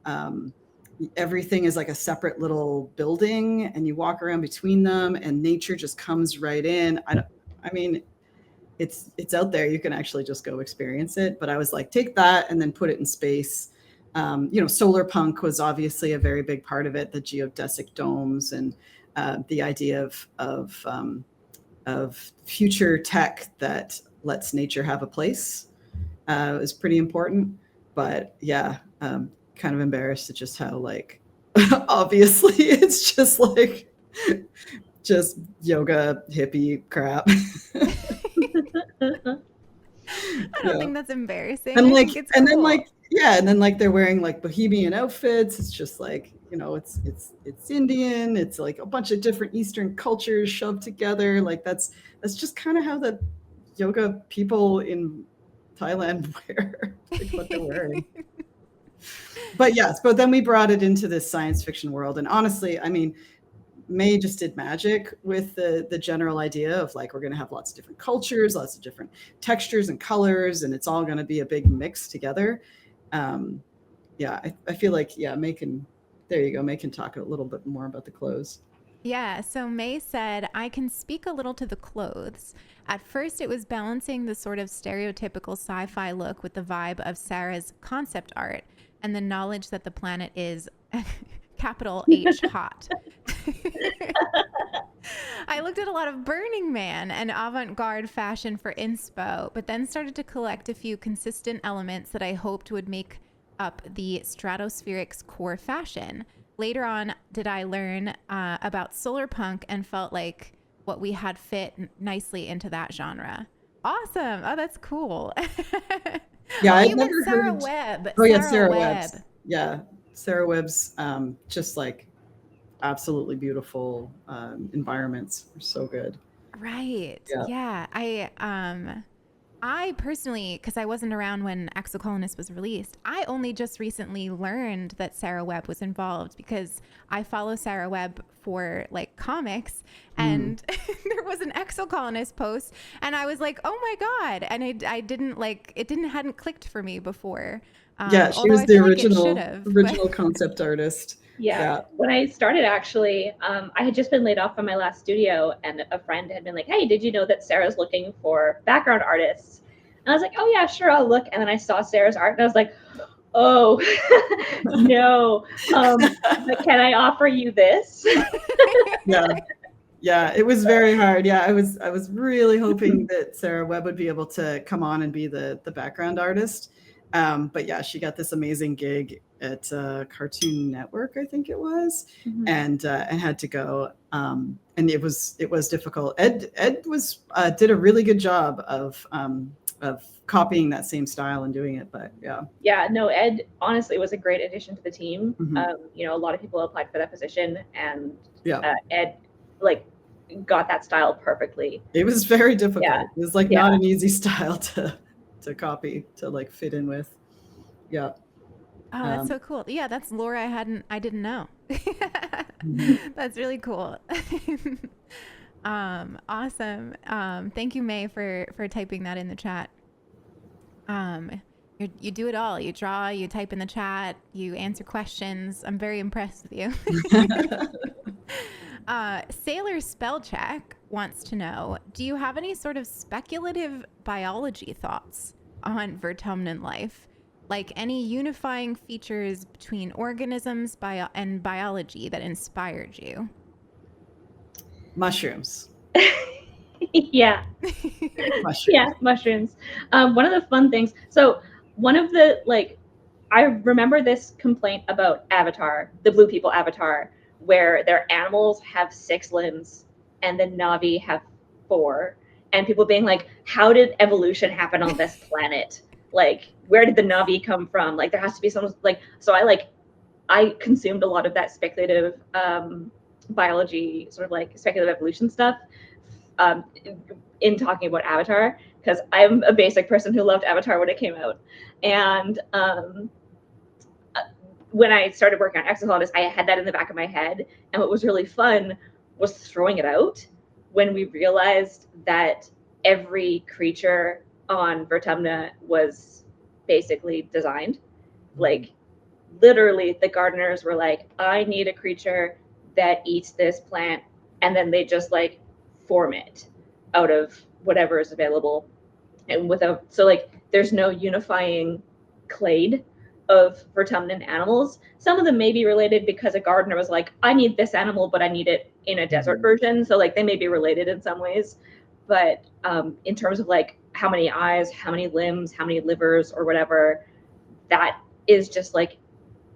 everything is like a separate little building and you walk around between them and nature just comes right in. I mean, it's out there. You can actually just go experience it. But I was like, take that and then put it in space. Solar punk was obviously a very big part of it. The geodesic domes and the idea of future tech that lets nature have a place is pretty important. But yeah, kind of embarrassed at just how like obviously it's just like just yoga hippie crap. I don't think that's embarrassing. And I like, think it's and cool. then like, yeah, and then like they're wearing like bohemian outfits. It's just like, it's Indian. It's like a bunch of different Eastern cultures shoved together. Like that's just kind of how the yoga people in Thailand wear, like what they're wearing. But yes, but then we brought it into this science fiction world, and honestly, I mean, May just did magic with the general idea of like we're going to have lots of different cultures, lots of different textures and colors, and it's all going to be a big mix together. I feel like May can talk a little bit more about the clothes. Yeah, so May said, I can speak a little to the clothes. At first, it was balancing the sort of stereotypical sci-fi look with the vibe of Sarah's concept art and the knowledge that the planet is capital H hot. I looked at a lot of Burning Man and avant-garde fashion for inspo, but then started to collect a few consistent elements that I hoped would make up the Stratospheric's core fashion. Later on, did I learn about solar punk and felt like what we had fit nicely into that genre. Awesome. Oh, that's cool. Yeah, I've you never meant Sarah heard. Webb. Oh yeah, Sarah Webb's. Yeah, Sarah Webb's just like absolutely beautiful environments are so good. Right. Yeah. I personally, because I wasn't around when Exocolonist was released, I only just recently learned that Sarah Webb was involved because I follow Sarah Webb for like comics, and there was an Exocolonist post, and I was like, oh my God. And I didn't like, hadn't clicked for me before. Yeah, she was the original concept artist. Yeah. When I started, actually, I had just been laid off from my last studio, and a friend had been like, hey, did you know that Sarah's looking for background artists? And I was like, oh, yeah, sure, I'll look. And then I saw Sarah's art, and I was like, oh, no. But can I offer you this? Yeah, it was very hard. Yeah, I was really hoping that Sarah Webb would be able to come on and be the background artist. But yeah, she got this amazing gig at Cartoon Network, I think it was, and had to go. And it was difficult. Ed was did a really good job of of copying that same style and doing it. But yeah, no, Ed honestly was a great addition to the team. Mhm. A lot of people applied for that position, and Yeah. Ed like got that style perfectly. It was very difficult. Yeah. It was like Yeah. not an easy style to copy, to like fit in with. Yeah. Oh, that's so cool. Yeah, that's lore I didn't know. Mhm. That's really cool. Awesome. Thank you, May, for typing that in the chat. You do it all. You draw, you type in the chat, you answer questions. I'm very impressed with you. Sailor Spellcheck wants to know, do you have any sort of speculative biology thoughts on Vertumnan life? Like any unifying features between organisms and biology that inspired you? Mushrooms. Yeah. Mushrooms. Yeah, mushrooms. One of the fun things. So one of the I remember this complaint about Avatar, the Blue People Avatar, where their animals have 6 limbs and the Na'vi have 4, and people being like, "How did evolution happen on this planet? Like, where did the Na'vi come from? Like, there has to be some like." So I consumed a lot of that speculative biology, sort of like speculative evolution stuff. In talking about Avatar, because I'm a basic person who loved Avatar when it came out. And when I started working on Exocolonist, I had that in the back of my head. And what was really fun was throwing it out when we realized that every creature on Vertumna was basically designed. Like, literally, the gardeners were like, I need a creature that eats this plant. And then they just like form it out of whatever is available. And there's no unifying clade of Vertumnan animals. Some of them may be related because a gardener was like, I need this animal, but I need it in a desert version. So like they may be related in some ways. But in terms of like how many eyes, how many limbs, how many livers or whatever, that is just like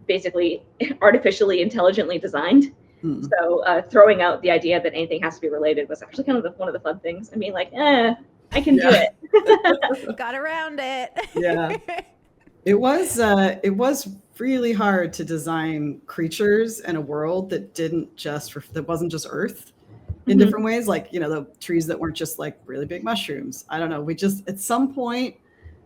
basically artificially intelligently designed. So throwing out the idea that anything has to be related was actually kind of one of the fun things. I mean, like, I can do it. Got around it. Yeah. It was really hard to design creatures in a world that wasn't just Earth in different ways. Like, the trees that weren't just like really big mushrooms. I don't know. We just, at some point,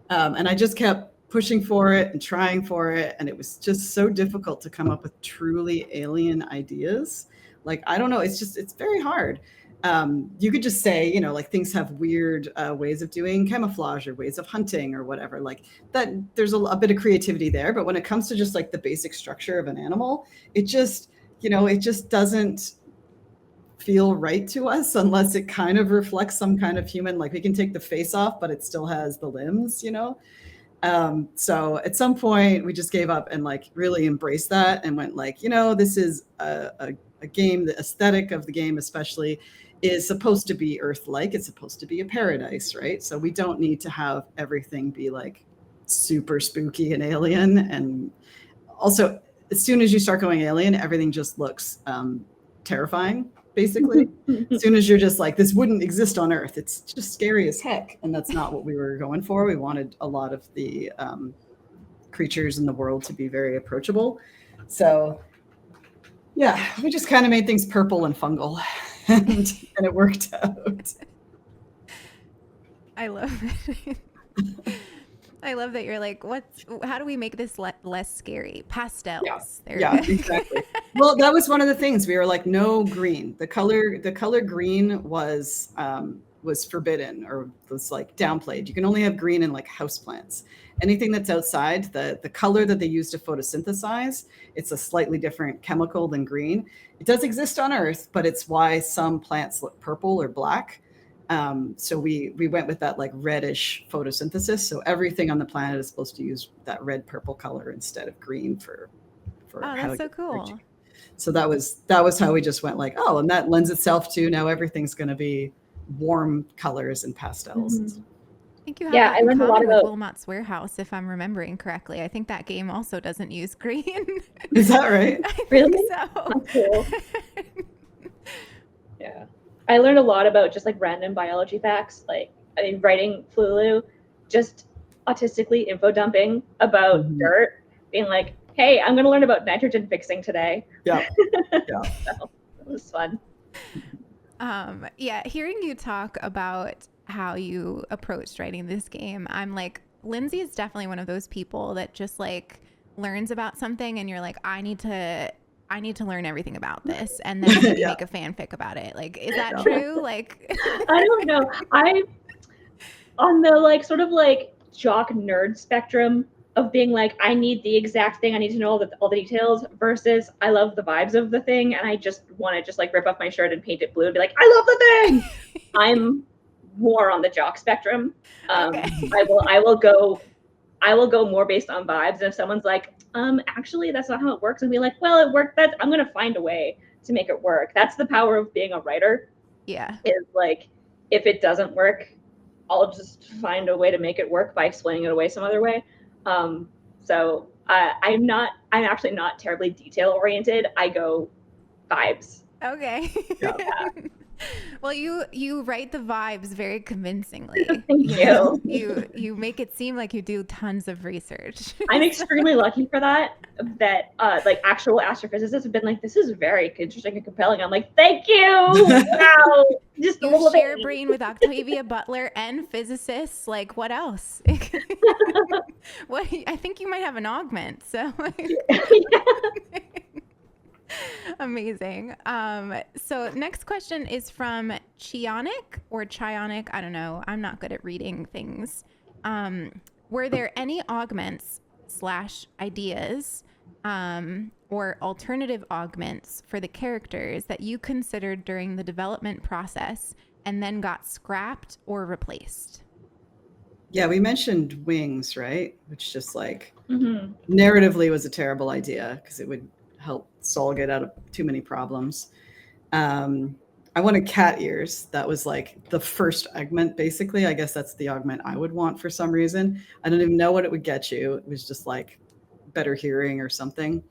and I just kept pushing for it and trying for it. And it was just so difficult to come up with truly alien ideas. Like, I don't know. It's very hard. You could just say, like things have weird ways of doing camouflage or ways of hunting or whatever, like that. There's a bit of creativity there. But when it comes to just like the basic structure of an animal, it just doesn't feel right to us unless it kind of reflects some kind of human. Like, we can take the face off, but it still has the limbs, So at some point we just gave up and like really embraced that and went like, this is a game. The aesthetic of the game especially is supposed to be Earth-like. It's supposed to be a paradise, right? So we don't need to have everything be like super spooky and alien. And also, as soon as you start going alien, everything just looks terrifying, basically. As soon as you're just like, this wouldn't exist on Earth, it's just scary as heck. And that's not what we were going for. We wanted a lot of the creatures in the world to be very approachable. So yeah, we just kind of made things purple and fungal, and it worked out. I love it. I love that you're like, how do we make this less scary? Pastels. Yeah, exactly. Well, that was one of the things. We were like, no green. The color green was forbidden, or was like downplayed. You can only have green in like houseplants. Anything that's outside, the color that they use to photosynthesize, it's a slightly different chemical than green. It does exist on Earth, but it's why some plants look purple or black. So we went with that like reddish photosynthesis. So everything on the planet is supposed to use that red purple color instead of green for oh, that's so cool. So that was how we just went like, oh, and that lends itself to now everything's going to be warm colors and pastels. I think you have that in common with Wilmot's Warehouse, if I'm remembering correctly. I think that game also doesn't use green. Is that right? I Really? think so. That's cool. Yeah. I learned a lot about just like random biology facts. Like, I mean, writing Flulu just autistically info dumping about dirt, being like, hey, I'm going to learn about nitrogen fixing today. Yeah. So it was fun. Yeah, hearing you talk about how you approached writing this game, I'm like, Lindsay is definitely one of those people that just like learns about something and you're like, I need to learn everything about this and then maybe make a fanfic about it. Like, is that true? Like, I don't know. I on the like sort of like jock nerd spectrum of being like, I need the exact thing, I need to know all the details, versus I love the vibes of the thing and I just want to just like rip off my shirt and paint it blue and be like, I love the thing. I'm more on the jock spectrum. Okay. I will go more based on vibes. And if someone's like, actually that's not how it works, and be like, well, it worked, I'm gonna find a way to make it work. That's the power of being a writer. Yeah. Is like, if it doesn't work, I'll just find a way to make it work by explaining it away some other way. So I'm actually not terribly detail oriented. I go vibes. Okay. Yeah. Well, you write the vibes very convincingly. Thank you. You make it seem like you do tons of research. I'm extremely lucky for that. That like actual astrophysicists have been like, this is very interesting and compelling. I'm like, thank you. Wow. Just a little share bit. brain with Octavia Butler and physicists. Like, what else? What? I think you might have an augment. So. Amazing. So next question is from Chionic or Chionic. I don't know. I'm not good at reading things. Were there any augments / ideas or alternative augments for the characters that you considered during the development process and then got scrapped or replaced? Yeah, we mentioned wings, right? Which just like narratively was a terrible idea because it would help Sol get out of too many problems. I wanted cat ears. That was like the first augment, basically. I guess that's the augment I would want for some reason. I don't even know what it would get you. It was just like better hearing or something.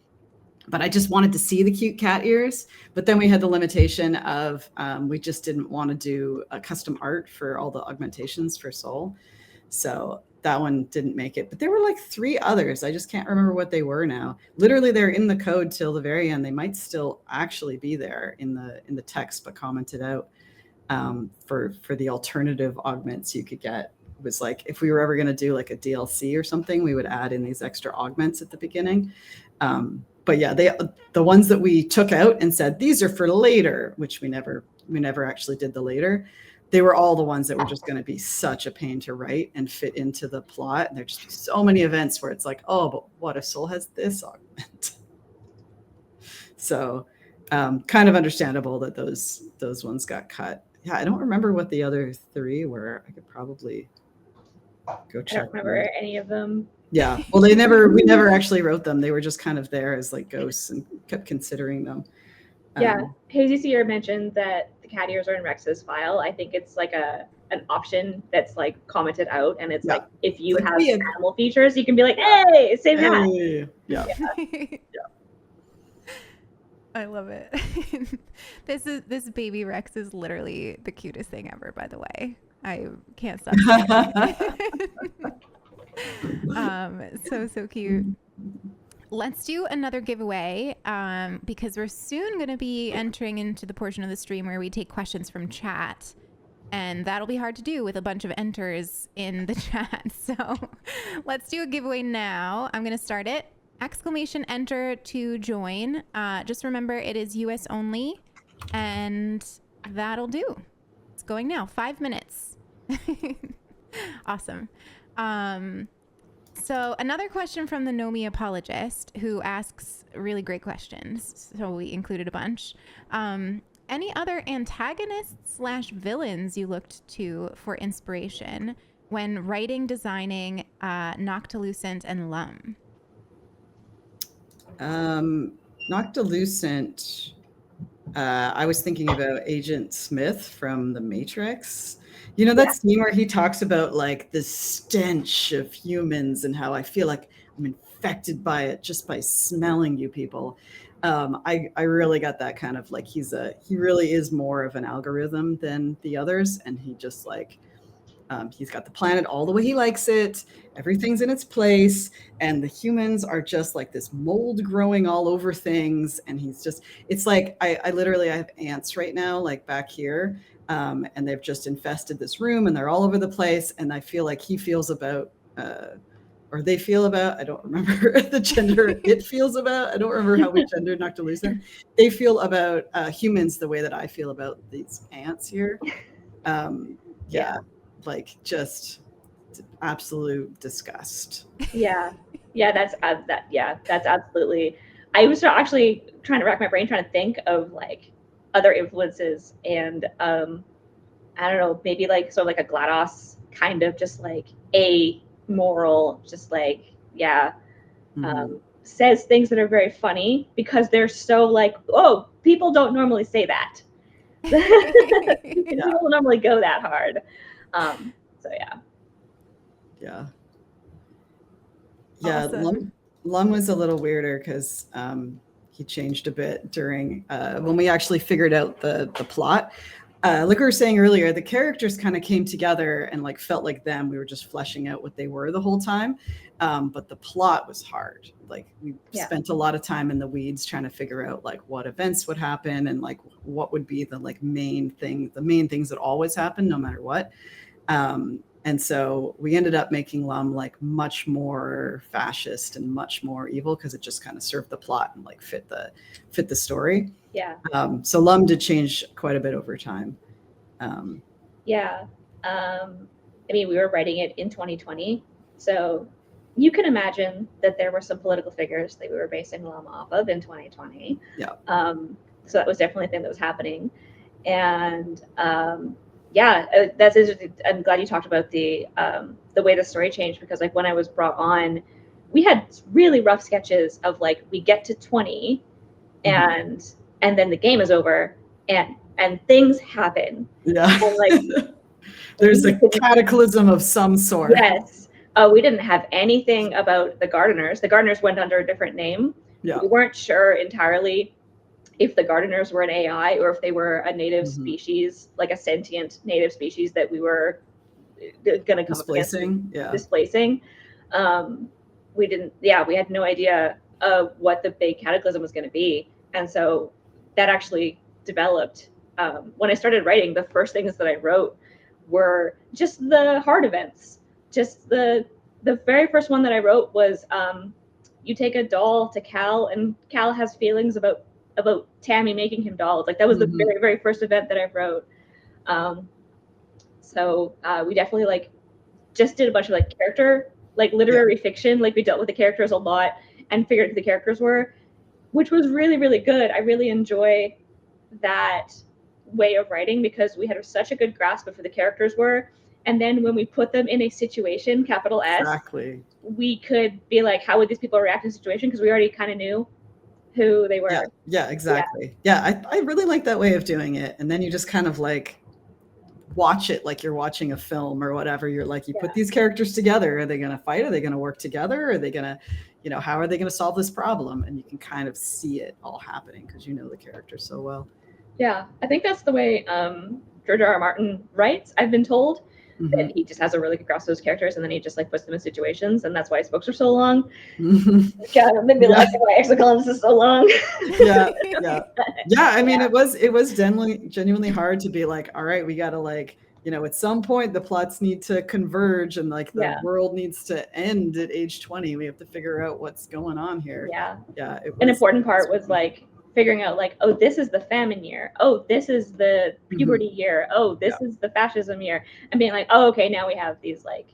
But I just wanted to see the cute cat ears. But then we had the limitation of we just didn't want to do a custom art for all the augmentations for Sol. So that one didn't make it, but there were like 3 others. I just can't remember what they were now. Literally, they're in the code till the very end. They might still actually be there in the text, but commented out for the alternative augments you could get. It was like, if we were ever going to do like a DLC or something, we would add in these extra augments at the beginning. But yeah, the ones that we took out and said, these are for later, which we never actually did the later. They were all the ones that were just going to be such a pain to write and fit into the plot. And there's just so many events where it's like, oh, but what if Sol has this augment? So kind of understandable that those ones got cut. Yeah, I don't remember what the other 3 were. I could probably go check. I don't remember any of them. Yeah, well, we never actually wrote them. They were just kind of there as like ghosts and kept considering them. Yeah, Hazy Seer mentioned that the cat ears are in Rex's file. I think it's like an option that's like commented out, and it's like, if you have animal features, you can be like, hey, same cat. Yeah. I love it. This baby Rex is literally the cutest thing ever, by the way. I can't stop. So cute. Let's do another giveaway because we're soon going to be entering into the portion of the stream where we take questions from chat. And that'll be hard to do with a bunch of enters in the chat. So let's do a giveaway now. I'm going to start it. !enter to join. Just remember it is US only. And that'll do. It's going now. 5 minutes. Awesome. So another question from the Nomi apologist who asks really great questions. So we included a bunch. Any other antagonists / villains you looked to for inspiration when writing, designing Noctilucent and Lum? Noctilucent, I was thinking about Agent Smith from The Matrix. You know that scene where he talks about like the stench of humans and how I feel like I'm infected by it just by smelling you people. I really got that kind of like he really is more of an algorithm than the others, and he just like He's got the planet all the way he likes it. Everything's in its place. And the humans are just like this mold growing all over things. And he's just, it's like, I literally have ants right now, like back here. And they've just infested this room and they're all over the place. And I feel like he feels about, or they feel about, I don't remember the gender it feels about. I don't remember how we gendered Noctilucent. They feel about humans the way that I feel about these ants here. Yeah. Like just absolute disgust. Yeah, that's absolutely. I was actually trying to rack my brain, trying to think of like other influences, and I don't know, maybe like sort of like a GLaDOS kind of just like amoral, just like says things that are very funny because they're so like, oh, people don't normally say that. People don't normally go that hard. So yeah. Awesome. Lum was a little weirder because he changed a bit during when we actually figured out the plot. Like we were saying earlier, the characters kind of came together and like felt like them. We were just fleshing out what they were the whole time. But the plot was hard. Like we spent a lot of time in the weeds trying to figure out like what events would happen and like what would be the like main things that always happen no matter what. And so we ended up making Lum like much more fascist and much more evil because it just kind of served the plot and like fit the story. Yeah. So Lum did change quite a bit over time. I mean, we were writing it in 2020, so you can imagine that there were some political figures that we were basing Lum off of in 2020. Yeah. So that was definitely a thing that was happening, and that's interesting. I'm glad you talked about the way the story changed because like when I was brought on, we had really rough sketches of like we get to 20, and then the game is over and things happen. Yeah. And, like there's a cataclysm of some sort. Yes. We didn't have anything about the gardeners. The gardeners went under a different name. Yeah. We weren't sure entirely if the gardeners were an AI or if they were a native species, like a sentient native species that we were going to come displacing. Displacing. We had no idea of what the big cataclysm was going to be. And so that actually developed. When I started writing, the first things that I wrote were just the hard events. Just the very first one that I wrote was you take a doll to Cal and Cal has feelings about Tammy making him dolls. Like that was the very, very first event that I wrote. So we definitely like just did a bunch of like character, like literary fiction. Like we dealt with the characters a lot and figured out who the characters were, which was really, really good. I really enjoy that way of writing because we had such a good grasp of who the characters were. And then when we put them in a situation, capital S, we could be like, how would these people react in a situation? Because we already kind of knew who they were. Yeah, exactly. Yeah, I really like that way of doing it. And then you just kind of like watch it like you're watching a film or whatever. You're like, you put these characters together. Are they going to fight? Are they going to work together? Are they going to, how are they going to solve this problem? And you can kind of see it all happening because you know the characters so well. Yeah, I think that's the way George R. R. Martin writes, I've been told. That he just has a really good grasp of those characters and then he just like puts them in situations and that's why his books are so long. God, maybe like why Exocolonist is so long. Yeah. I mean, it was genuinely hard to be like, all right, we got to like, at some point the plots need to converge and like the world needs to end at age 20. We have to figure out what's going on here. Yeah. An important part was like figuring out like, oh, this is the famine year. Oh, this is the puberty year. Oh, this is the fascism year. And being like, oh, okay, now we have these like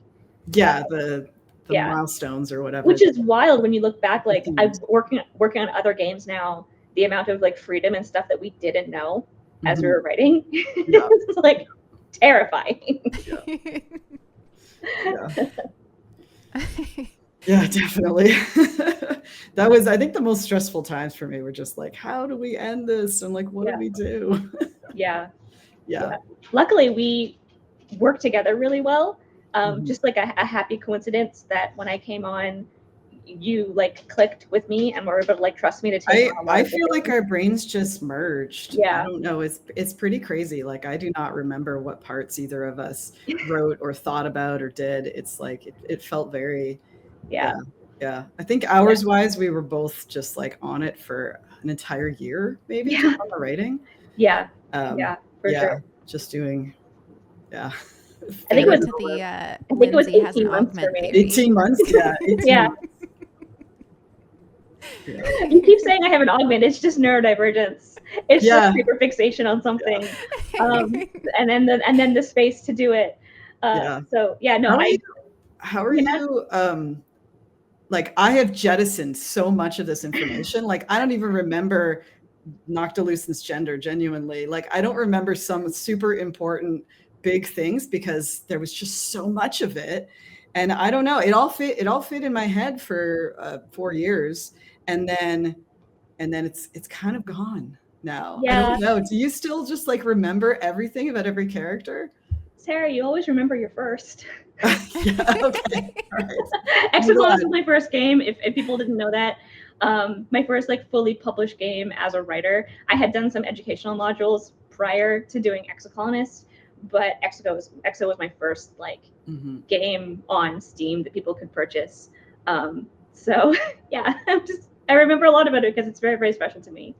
the milestones or whatever. Which is wild when you look back. Like I'm working on other games now. The amount of like freedom and stuff that we didn't know as we were writing, it's like terrifying. Yeah, definitely. That was, I think, the most stressful times for me were just like, how do we end this? And like, what do we do? Yeah. Luckily, we worked together really well. Just like a happy coincidence that when I came on, you like clicked with me and were able to like trust me to take on a lot I of feel like things. our brains just merged. Yeah. I don't know. It's pretty crazy. Like I do not remember what parts either of us wrote or thought about or did. It's like it felt very Yeah. yeah. I think hours wise we were both just like on it for an entire year, maybe Yeah. just on the writing. Yeah. For sure. Just doing I think it was to the I think it was Lindsay has an 18 months for augment me. theory. 18 months. Yeah. 18 Yeah. months. Yeah. You keep saying I have an augment. It's just neurodivergence. It's just hyperfixation on something, and then the space to do it. So yeah, no, how are you? Like I have jettisoned so much of this information. Like I don't even remember Noctilucent's gender. Genuinely, like I don't remember some super important big things because there was just so much of it, and I don't know. It all fit in my head for 4 years. And then it's kind of gone now. Yeah. I don't know. Do you still just like remember everything about every character? Sarah, you always remember your first. Yeah, okay. All right. Exocolonist was my first game. If people didn't know that, my first like fully published game as a writer. I had done some educational modules prior to doing Exocolonist, but Exo was my first like game on Steam that people could purchase. So yeah, I remember a lot about it because it's very, very special to me.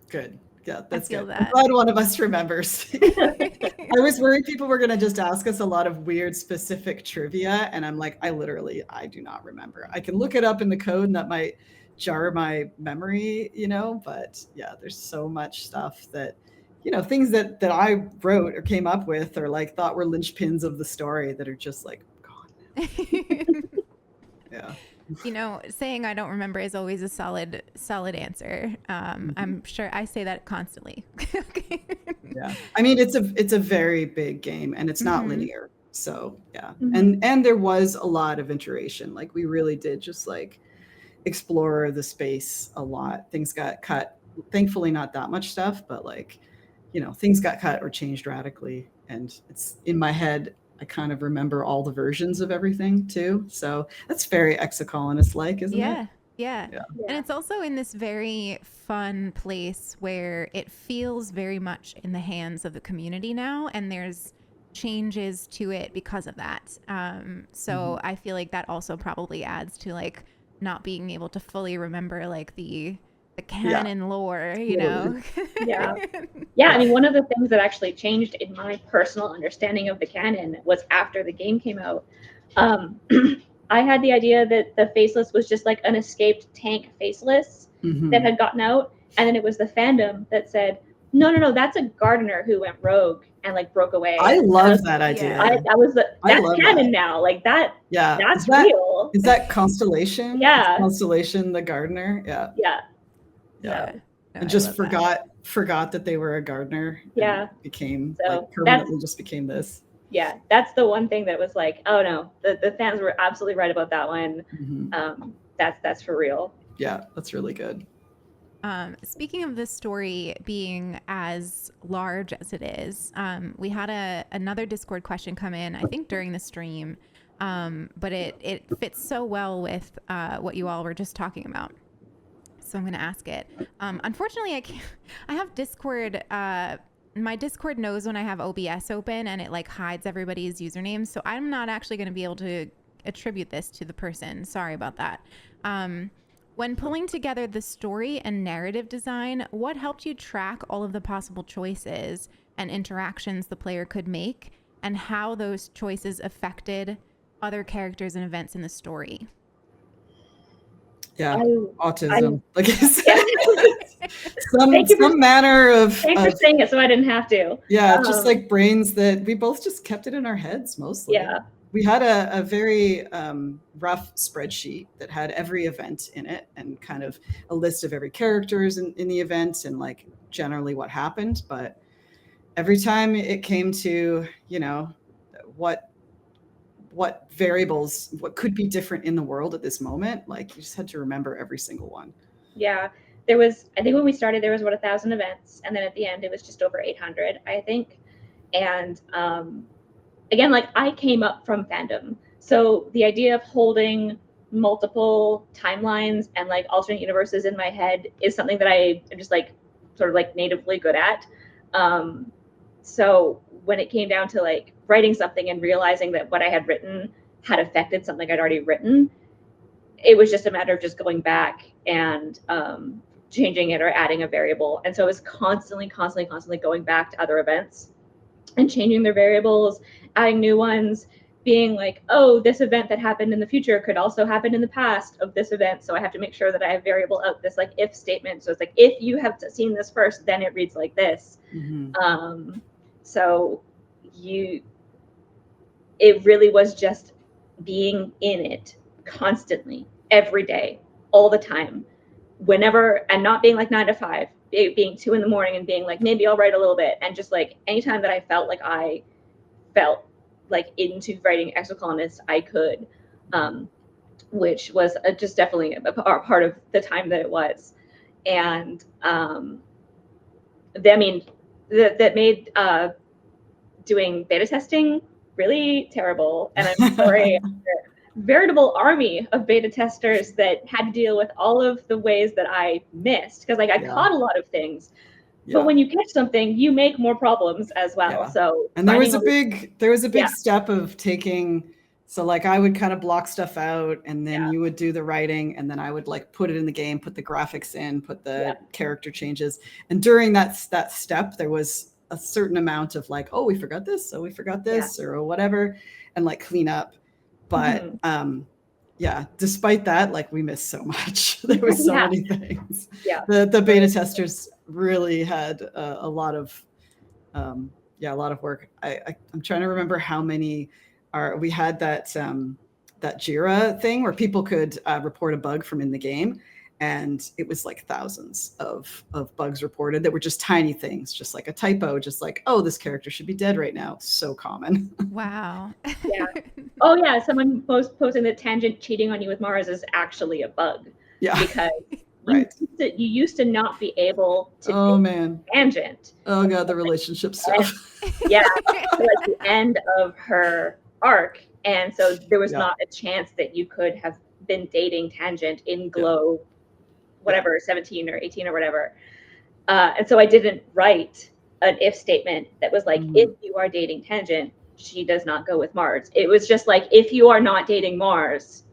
Good. Yeah, that's good. That. I'm glad one of us remembers. I was worried people were going to just ask us a lot of weird, specific trivia. And I'm like, I do not remember. I can look it up in the code and that might jar my memory, but yeah, there's so much stuff that, things that I wrote or came up with or like thought were linchpins of the story that are just like gone. Yeah. Saying I don't remember is always a solid answer. I'm sure I say that constantly. Yeah. I mean, it's a very big game and it's not linear. So yeah. And there was a lot of iteration. Like we really did just like explore the space a lot. Things got cut, thankfully not that much stuff, but like, things got cut or changed radically. And it's in my head, I kind of remember all the versions of everything too. So that's very Exocolonist-like, isn't it? Yeah. And it's also in this very fun place where it feels very much in the hands of the community now. And there's changes to it because of that. So I feel like that also probably adds to like not being able to fully remember like the canon lore, Yeah. I mean, one of the things that actually changed in my personal understanding of the canon was after the game came out. I had the idea that the Faceless was just like an escaped tank Faceless that had gotten out, and then it was the fandom that said, no, that's a gardener who went rogue and like broke away. I love that idea. That's canon now. Like that. Yeah, that's real. Is that Constellation? Yeah, Constellation, the gardener. Yeah. No, and just forgot that they were a gardener. Yeah, became like permanently just became this. Yeah, that's the one thing that was like, oh no, the fans were absolutely right about that one. That's for real. Yeah, that's really good. Speaking of this story being as large as it is, we had another Discord question come in, I think during the stream, but it fits so well with what you all were just talking about. So I'm going to ask it. Unfortunately, I have Discord. My Discord knows when I have OBS open and it like hides everybody's usernames. So I'm not actually going to be able to attribute this to the person. Sorry about that. When pulling together the story and narrative design, what helped you track all of the possible choices and interactions the player could make and how those choices affected other characters and events in the story? Yeah, autism. Like I said, some manner of. Thanks for saying it, so I didn't have to. Yeah, just like brains that we both just kept it in our heads mostly. Yeah, we had a very rough spreadsheet that had every event in it and kind of a list of every characters in the event and like generally what happened. But every time it came to what variables, what could be different in the world at this moment, like you just had to remember every single one. Yeah, I think when we started, there was about 1,000 events. And then at the end, it was just over 800, I think. And again, like I came up from fandom. So the idea of holding multiple timelines and like alternate universes in my head is something that I am just like sort of like natively good at. So when it came down to like writing something and realizing that what I had written had affected something I'd already written, it was just a matter of just going back and changing it or adding a variable. And so I was constantly going back to other events and changing their variables, adding new ones, being like, oh, this event that happened in the future could also happen in the past of this event. So I have to make sure that I have variable out this like if statement. So it's like, if you have seen this first, then it reads like this. So it really was just being in it constantly, every day, all the time, whenever, and not being like 9 to 5, being 2 a.m. and being like, maybe I'll write a little bit. And just like anytime that I felt like into writing Exocolonist, I could, which was just definitely a part of the time that it was. And that made doing beta testing really terrible. And I'm sorry, a veritable army of beta testers that had to deal with all of the ways that I missed, because like I caught a lot of things. But when you catch something, you make more problems as well. So and there was a big step of taking, so like I would kind of block stuff out, and then you would do the writing, and then I would like put it in the game, put the graphics in, put the character changes. And during that step, there was a certain amount of like, oh, we forgot this, or whatever, and like clean up. But despite that, like we missed so much. There was so many things. The beta testers really had a lot of work. I'm trying to remember how many we had that Jira thing where people could report a bug from in the game, and it was like thousands of bugs reported that were just tiny things, just like a typo, just like, oh, this character should be dead right now. So common. Wow. Oh yeah, someone posting that Tangent cheating on you with Mars is actually a bug. Because you used to not be able to Tangent. Oh god, the relationship stuff. Like the end of her arc, and so there was not a chance that you could have been dating Tangent in Glow, whatever, 17 or 18 or whatever. And so I didn't write an if statement that was like, if you are dating Tangent, she does not go with Mars. It was just like, if you are not dating Mars,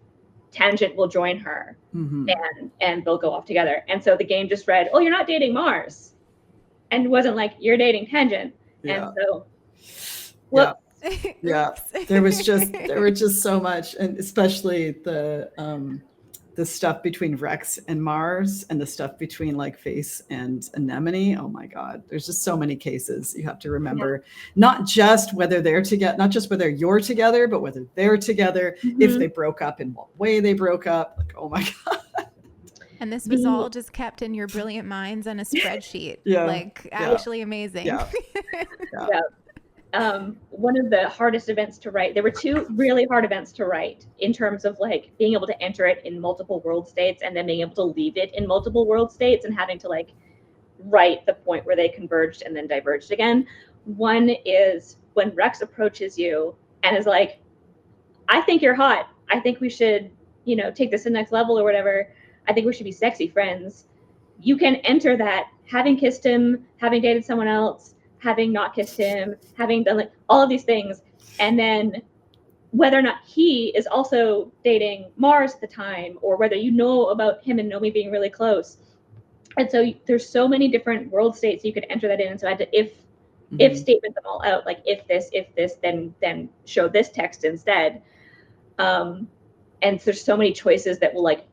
Tangent will join her, and they'll go off together. And so the game just read, oh, you're not dating Mars, and it wasn't like, you're dating Tangent. And so there were just so much, and especially the stuff between Rex and Mars, and the stuff between like Face and Anemone. Oh my god, there's just so many cases you have to remember. Not just whether they're together, not just whether you're together, but whether they're together, if they broke up, in what way they broke up. Like, oh my god. And this was all just kept in your brilliant minds on a spreadsheet. Actually amazing. One of the hardest events to write, there were 2 really hard events to write in terms of like being able to enter it in multiple world states and then being able to leave it in multiple world states and having to like write the point where they converged and then diverged again. One is when Rex approaches you and is like, I think you're hot. I think we should, take this to the next level or whatever. I think we should be sexy friends. You can enter that having kissed him, having dated someone else, having not kissed him, having done like all of these things, and then whether or not he is also dating Mars at the time, or whether you know about him and Nomi being really close. And so there's so many different world states you could enter that in. And so I had to if statement them all out, like if this, then show this text instead. And there's so many choices that will like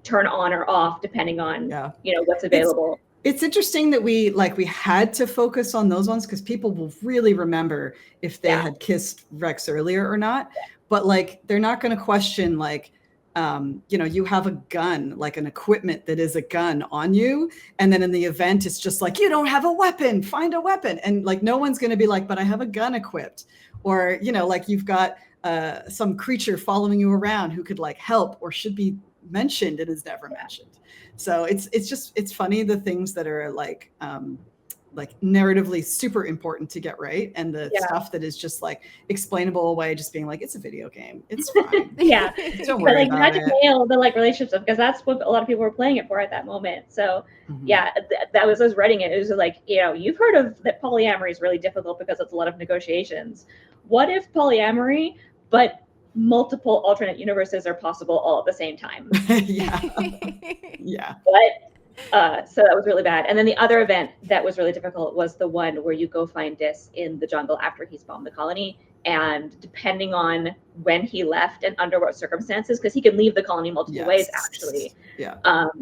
turn on or off depending on what's available. It's interesting that we had to focus on those ones, because people will really remember if they had kissed Rex earlier or not. But like, they're not going to question like, you have a gun, like an equipment that is a gun on you. And then in the event, it's just like, you don't have a weapon, find a weapon. And like, no one's going to be like, but I have a gun equipped. Or, like you've got some creature following you around who could like help or should be mentioned and is never mentioned. So it's funny, the things that are like like narratively super important to get right, and the Yeah. stuff that is just like explainable away, just being like, it's a video game, it's fine. Yeah. Don't But worry like you about had to it. nail the like relationship because that's what a lot of people were playing it for at that moment. So Mhm. yeah, that was, I was writing it. It was like, you know, you've heard of that polyamory is really difficult because it's a lot of negotiations. What if polyamory, but multiple alternate universes are possible all at the same time? Yeah. Yeah. So that was really bad. And then the other event that was really difficult was the one where you go find Dis in the jungle after he's bombed the colony. And depending on when he left and under what circumstances, because he can leave the colony multiple ways, actually. Yeah.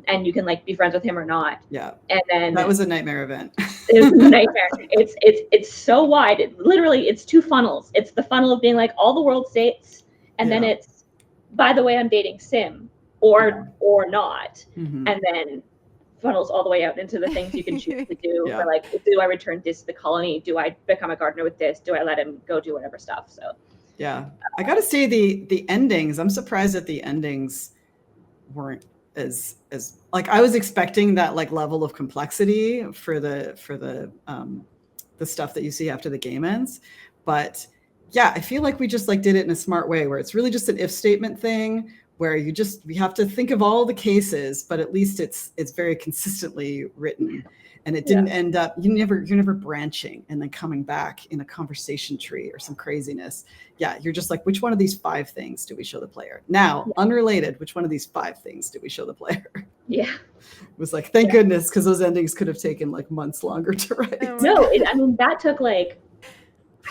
And you can like be friends with him or not. Yeah. And then that was a nightmare event. it was a nightmare. It's so wide. Literally, it's 2 funnels. It's the funnel of being like all the world states, and then it's, by the way, I'm dating Sim or not, Mhm. and then funnels all the way out into the things you can choose to do. Yeah. For like, do I return Dis to the colony? Do I become a gardener with Dis? Do I let him go do whatever stuff? So yeah, I gotta say the endings, I'm surprised that the endings weren't as like, I was expecting that like level of complexity for the stuff that you see after the game ends. But yeah, I feel like we just like did it in a smart way where it's really just an if statement thing where you have to think of all the cases, but at least it's very consistently written, and it didn't end up, you're never branching and then coming back in a conversation tree or some craziness. Yeah, you're just like, which one of these 5 things do we show the player? Now, unrelated, which one of these 5 things do we show the player? yeah. It was like, thank goodness, because those endings could have taken like months longer to write. No, I mean, that took like,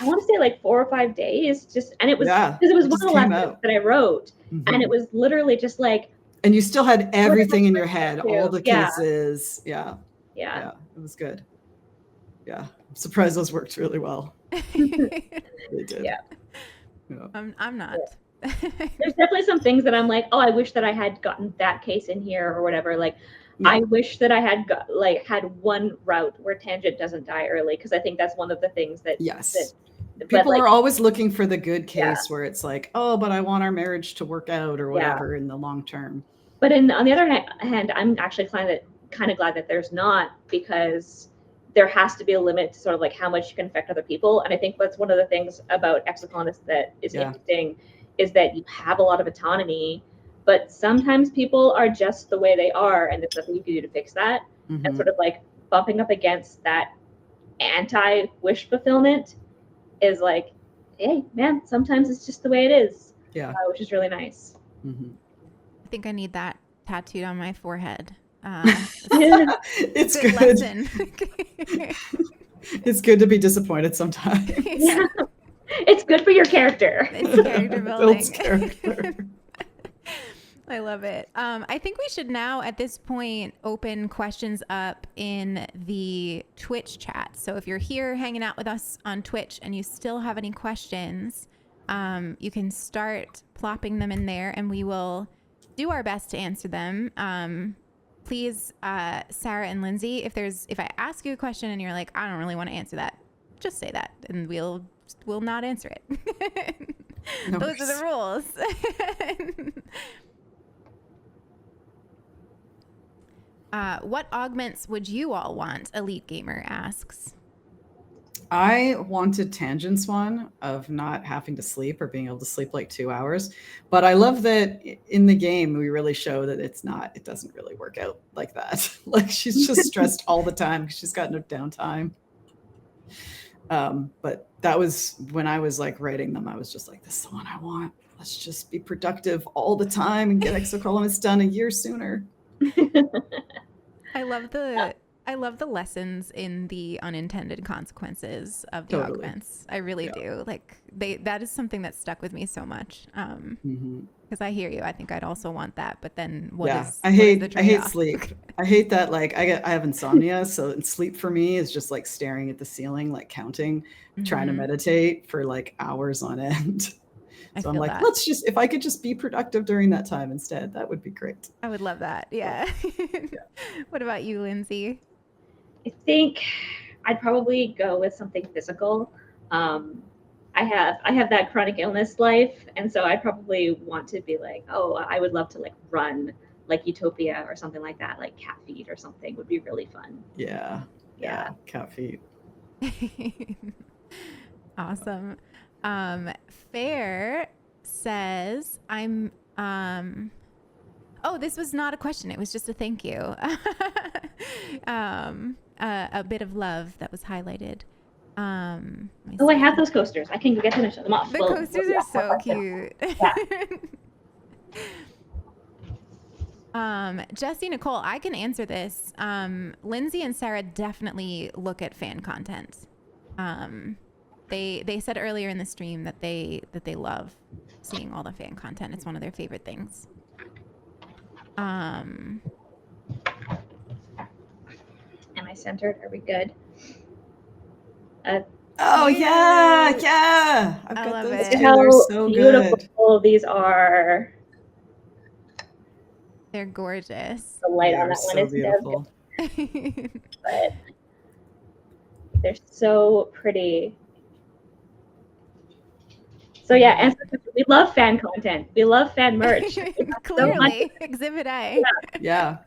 I want to say like 4 or 5 days, just, and it was because it was one of the last books that I wrote, and it was literally just like, and you still had everything in your head, all the cases. Yeah, it was good. Yeah, I'm surprised those worked really well. They did. Yeah. I'm not. There's definitely some things that I'm like, oh, I wish that I had gotten that case in here or whatever. Like, I wish that I had had one route where Tangent doesn't die early, because I think that's one of the things that people are always looking for the good case where it's like, oh, but I want our marriage to work out or whatever in the long term. But on the other hand, I'm actually kind of glad that there's not, because there has to be a limit to sort of like how much you can affect other people. And I think that's one of the things about Exocolonist that is interesting, is that you have a lot of autonomy, but sometimes people are just the way they are, and there's nothing you can do to fix that. And sort of like bumping up against that anti-wish fulfillment is like, hey, man, sometimes it's just the way it is. Yeah. Which is really nice. I think I need that tattooed on my forehead. It's good. It's good to be disappointed sometimes. Yeah. It's good for your character. It's character building. Builds character. I love it. I think we should now, at this point, open questions up in the Twitch chat. So if you're here hanging out with us on Twitch and you still have any questions, you can start plopping them in there, and we will do our best to answer them. Please, Sarah and Lindsay, if I ask you a question and you're like, I don't really want to answer that, just say that, and we'll not answer it. Those are the rules. What augments would you all want? Elite Gamer asks. I wanted Tangent's one of not having to sleep or being able to sleep like 2 hours. But I love that in the game, we really show that it doesn't really work out like that. Like, she's just stressed all the time because she's got no downtime. But that was when I was like writing them, I was just like, this is the one I want. Let's just be productive all the time and get Exocolonist done a year sooner. I love the lessons in the unintended consequences of the augments. I really do. Like, that is something that stuck with me so much. Because I hear you. I think I'd also want that. But then I hate sleep. I hate that. Like, I have insomnia, so sleep for me is just like staring at the ceiling, like counting, trying to meditate for like hours on end. So I'm like, if I could just be productive during that time instead, that would be great. I would love that. Yeah. What about you, Lindsay? I think I'd probably go with something physical. I have that chronic illness life, and so I'd probably want to be like, oh, I would love to like run like Utopia or something like that, like Cat Feed or something would be really fun. Yeah. Yeah. Cat feet. Awesome. Fair says, oh, this was not a question. It was just a thank you. A bit of love that was highlighted. Oh, I have those coasters. I can go get them and show them off. The coasters are so cute. Jesse, Nicole, I can answer this. Lindsay and Sarah definitely look at fan content. They said earlier in the stream that they love seeing all the fan content. It's one of their favorite things. Am I centered? Are we good? Oh yeah. I've I got love those it. too. How They're so beautiful good. these are. They're gorgeous. The light They on are that so one is beautiful. but they're so pretty. So yeah, and we love fan content. We love fan merch. Clearly, Exhibit A. Yeah.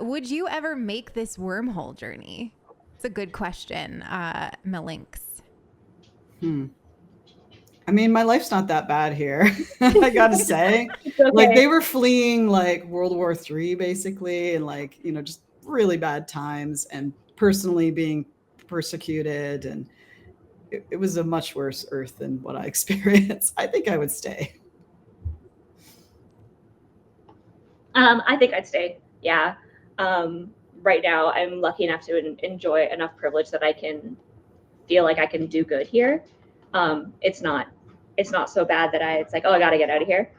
Would you ever make this wormhole journey? It's a good question, Malinx. I mean, my life's not that bad here. I gotta say, Okay. like they were fleeing like World War III basically, and like, just really bad times and personally being persecuted. And it was a much worse Earth than what I experienced. I think I would stay. I think I'd stay. Yeah. Right now, I'm lucky enough to enjoy enough privilege that I can feel like I can do good here. It's not so bad that it's like, oh, I got to get out of here.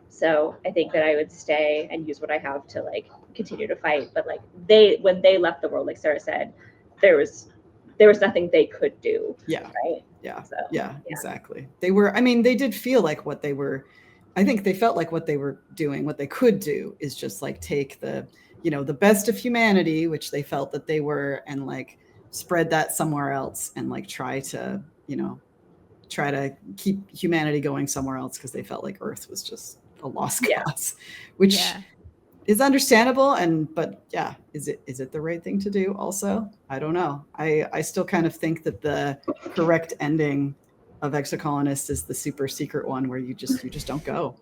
So I think that I would stay and use what I have to like continue to fight. But like when they left the world, like Sarah said, there was nothing they could do. Yeah. Right. Yeah. So, yeah, exactly. They did feel like what they were, I think they felt like what they were doing, what they could do is just like take the, the best of humanity, which they felt that they were, and like spread that somewhere else and like try to keep humanity going somewhere else, because they felt like Earth was just a lost cause, which is understandable. But yeah, is it the right thing to do? Also, I don't know. I still kind of think that the correct ending of Exocolonist is the super secret one where you just don't go.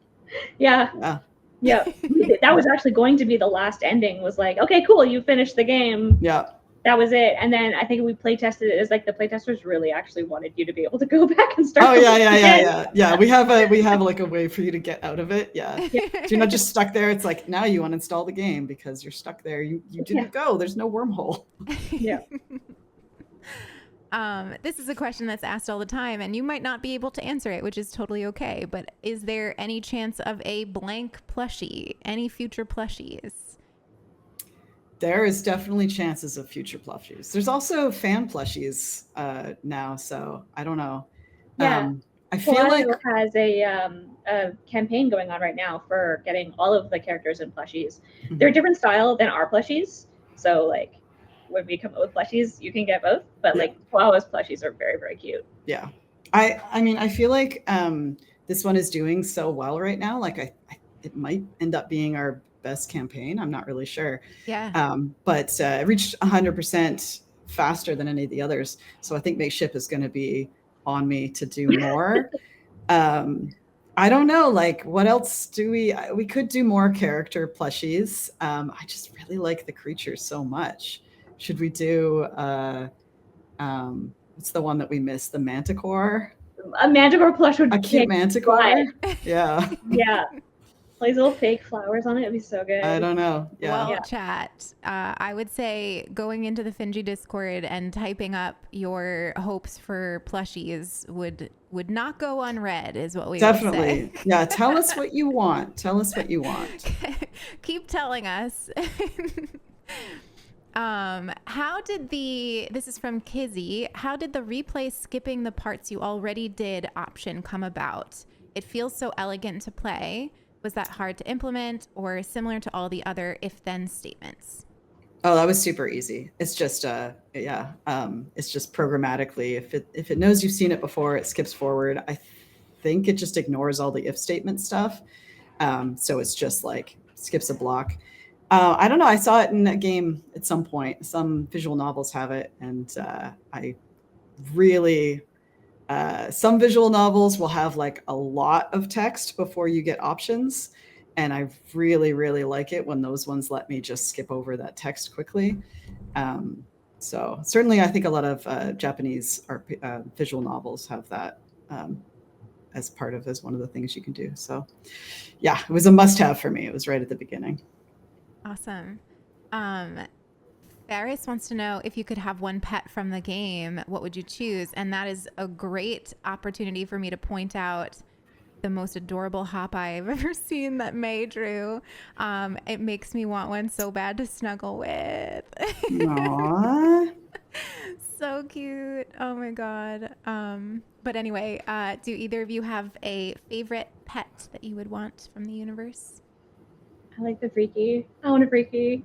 Yeah. That was actually going to be the last ending, was like, okay, cool, you finished the game. Yeah. That was it. And then I think we play tested it as like the playtesters really actually wanted you to be able to go back and start. Oh yeah. We have like a way for you to get out of it. Yeah. So you're not just stuck there. It's like, now you uninstall the game because you're stuck there. You didn't go. There's no wormhole. Yeah. This is a question that's asked all the time, and you might not be able to answer it, which is totally okay. But is there any chance of a blank plushie? Any future plushies? There is definitely chances of future plushies. There's also fan plushies now, so I don't know. Yeah. I feel like has a campaign going on right now for getting all of the characters in plushies. Mm-hmm. They're a different style than our plushies, so like when we come up with plushies, you can get both. But like Chihuahua's plushies are very, very cute. Yeah, I mean, I feel like this one is doing so well right now. Like it might end up being our best campaign. I'm not really sure. Yeah. But it reached 100% faster than any of the others. So I think Makeship is going to be on me to do more. I don't know, like what else do we could do more character plushies. I just really like the creatures so much. Should we do what's the one that we missed? The Manticore? A Manticore plush would be a cute Manticore. Yeah. Yeah. Like little fake flowers on it would be so good. I don't know. Yeah. Well, chat, I would say going into the Finji Discord and typing up your hopes for plushies would not go unread, is what we definitely would say. Yeah, tell us what you want. Tell us what you want. Keep telling us. This is from Kizzy, how did the replay skipping the parts you already did option come about? It feels so elegant to play. Was that hard to implement or similar to all the other if-then statements? Oh, that was super easy. It's just, it's just programmatically. If it knows you've seen it before, it skips forward. I think it just ignores all the if statement stuff. So it's just like skips a block. I don't know. I saw it in a game at some point. Some visual novels have it, and I really some visual novels will have like a lot of text before you get options, and I really, really like it when those ones let me just skip over that text quickly. So certainly, I think a lot of Japanese visual novels have that as one of the things you can do. So yeah, it was a must-have for me. It was right at the beginning. Awesome. Ferris wants to know, if you could have one pet from the game, what would you choose? And that is a great opportunity for me to point out the most adorable Hop Eye I've ever seen that May drew. It makes me want one so bad to snuggle with. Aww. So cute. Oh my God. But anyway, do either of you have a favorite pet that you would want from the universe? I like the freaky. I want a freaky.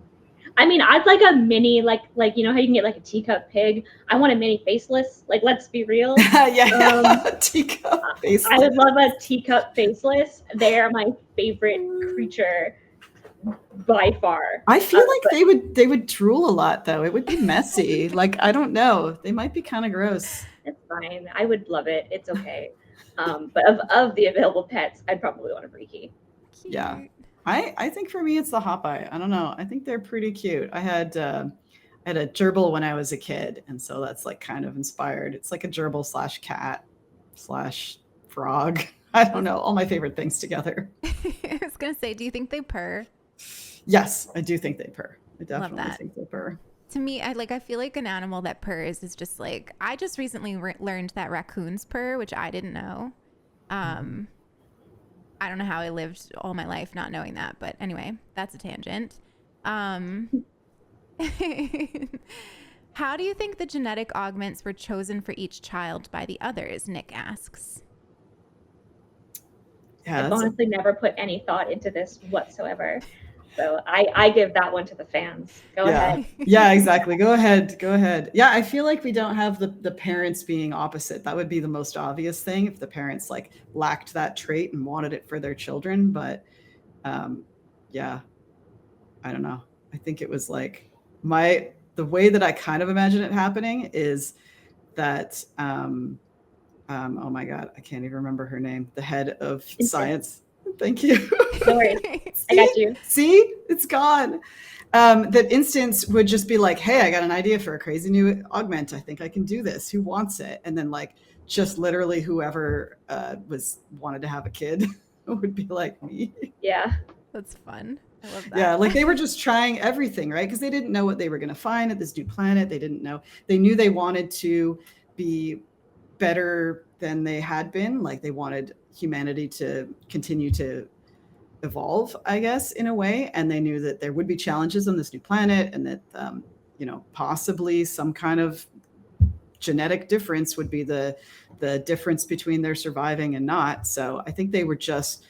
I mean, I'd like a mini, like you know how you can get like a teacup pig. I want a mini faceless. Like, let's be real. Teacup faceless. I would love a teacup faceless. They are my favorite creature by far. I feel like they would drool a lot though. It would be messy. Like, I don't know. They might be kind of gross. It's fine. I would love it. It's okay. But of the available pets, I'd probably want a freaky. Cute. Yeah. I think for me it's the Hop Eye. I don't know. I think they're pretty cute. I had a gerbil when I was a kid, and so that's like kind of inspired. It's like a gerbil / cat / frog. I don't know. All my favorite things together. I was gonna say, do you think they purr? Yes, I do think they purr. I Love definitely that. think they purr. To me, I feel like an animal that purrs is just like, I just recently learned that raccoons purr, which I didn't know. I don't know how I lived all my life not knowing that, but anyway, that's a tangent. How do you think the genetic augments were chosen for each child by the others? Nick asks. Yeah, I've honestly never put any thought into this whatsoever. So I give that one to the fans. Go ahead. Yeah, exactly. Go ahead. Yeah, I feel like we don't have the parents being opposite. That would be the most obvious thing if the parents like lacked that trait and wanted it for their children. But yeah, I don't know. I think it was like the way that I kind of imagine it happening is that oh my God, I can't even remember her name. The head of science. Thank you. No worries. I got you. See, it's gone. That Instance would just be like, hey, I got an idea for a crazy new augment. I think I can do this. Who wants it? And then like just literally whoever wanted to have a kid would be like me. Yeah. That's fun. I love that. Yeah, like they were just trying everything, right? Because they didn't know what they were going to find at this new planet. They didn't know. They knew they wanted to be better than they had been. Like they wanted humanity to continue to evolve, I guess, in a way. And they knew that there would be challenges on this new planet, and that, possibly some kind of genetic difference would be the difference between their surviving and not. So I think they were just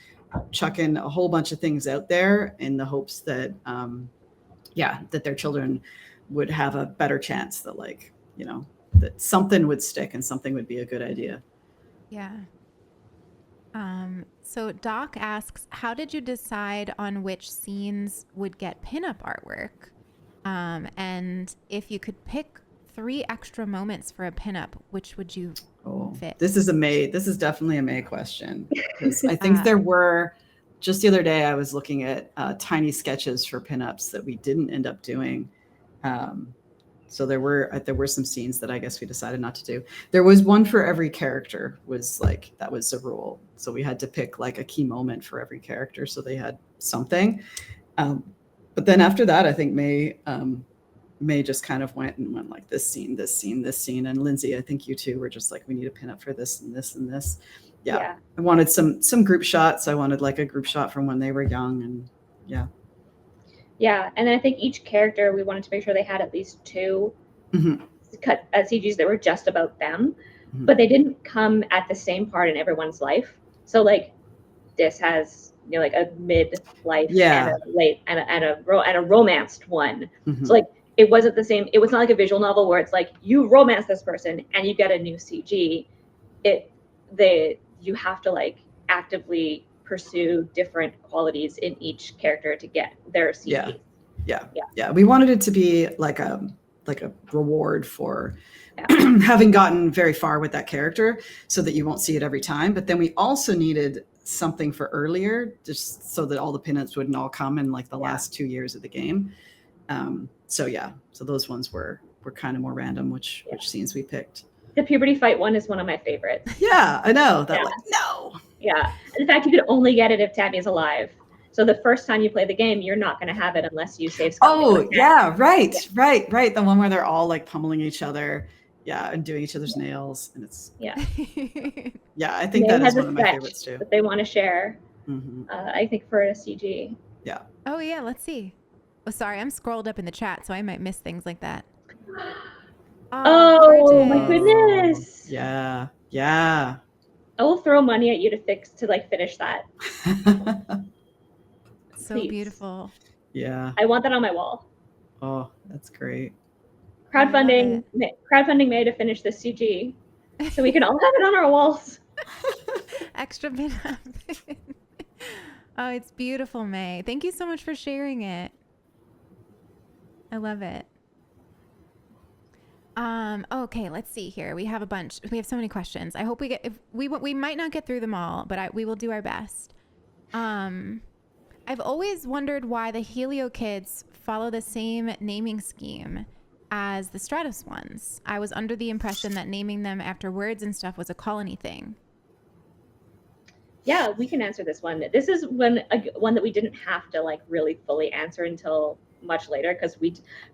chucking a whole bunch of things out there in the hopes that, that their children would have a better chance, that that something would stick and something would be a good idea. Yeah. So Doc asks, how did you decide on which scenes would get pinup artwork? And if you could pick 3 extra moments for a pinup, which would you fit? This is definitely a May question. Because I think there were, just the other day I was looking at tiny sketches for pinups that we didn't end up doing. So there were some scenes that I guess we decided not to do. There was one for every character, that was a rule. So we had to pick like a key moment for every character, so they had something. But then after that, I think May just kind of went like this scene. And Lindsay, I think you two were just like, we need a pinup for this and this and this. Yeah. I wanted some group shots. I wanted like a group shot from when they were young, and yeah. Yeah, and then I think each character, we wanted to make sure they had at least 2 cut CGs that were just about them, but they didn't come at the same part in everyone's life. So like this has like a mid-life and a late and a romanced one. So like it wasn't the same. It was not like a visual novel where it's like you romance this person and you get a new CG. You have to like actively pursue different qualities in each character to get their CG. Yeah. We wanted it to be like a reward for having gotten very far with that character, so that you won't see it every time. But then we also needed something for earlier, just so that all the pinups wouldn't all come in like the last 2 years of the game. So those ones were kind of more random, which scenes we picked. The puberty fight one is one of my favorites. Yeah, I know that. Like, no. Yeah, in fact, you could only get it if Tammy's alive. So the first time you play the game, you're not going to have it unless you save. Oh yeah, right. The one where they're all like pummeling each other, and doing each other's nails, and it's I think that is one of my favorites too. That they want to share. I think for a CG. Yeah. Oh yeah, let's see. Oh, sorry, I'm scrolled up in the chat, so I might miss things like that. Oh my goodness. Yeah. I will throw money at you to finish that. So Please. Beautiful. Yeah. I want that on my wall. Oh, that's great. Crowdfunding May to finish this CG, so we can all have it on our walls. Extra bit of it. Oh, it's beautiful, May. Thank you so much for sharing it. I love it. Okay, let's see here. We have a bunch. We have so many questions. I hope we get. We might not get through them all, but we will do our best. I've always wondered why the Helio kids follow the same naming scheme as the Stratos ones. I was under the impression that naming them after words and stuff was a colony thing. Yeah, we can answer this one. This is one that we didn't have to really fully answer until much later, because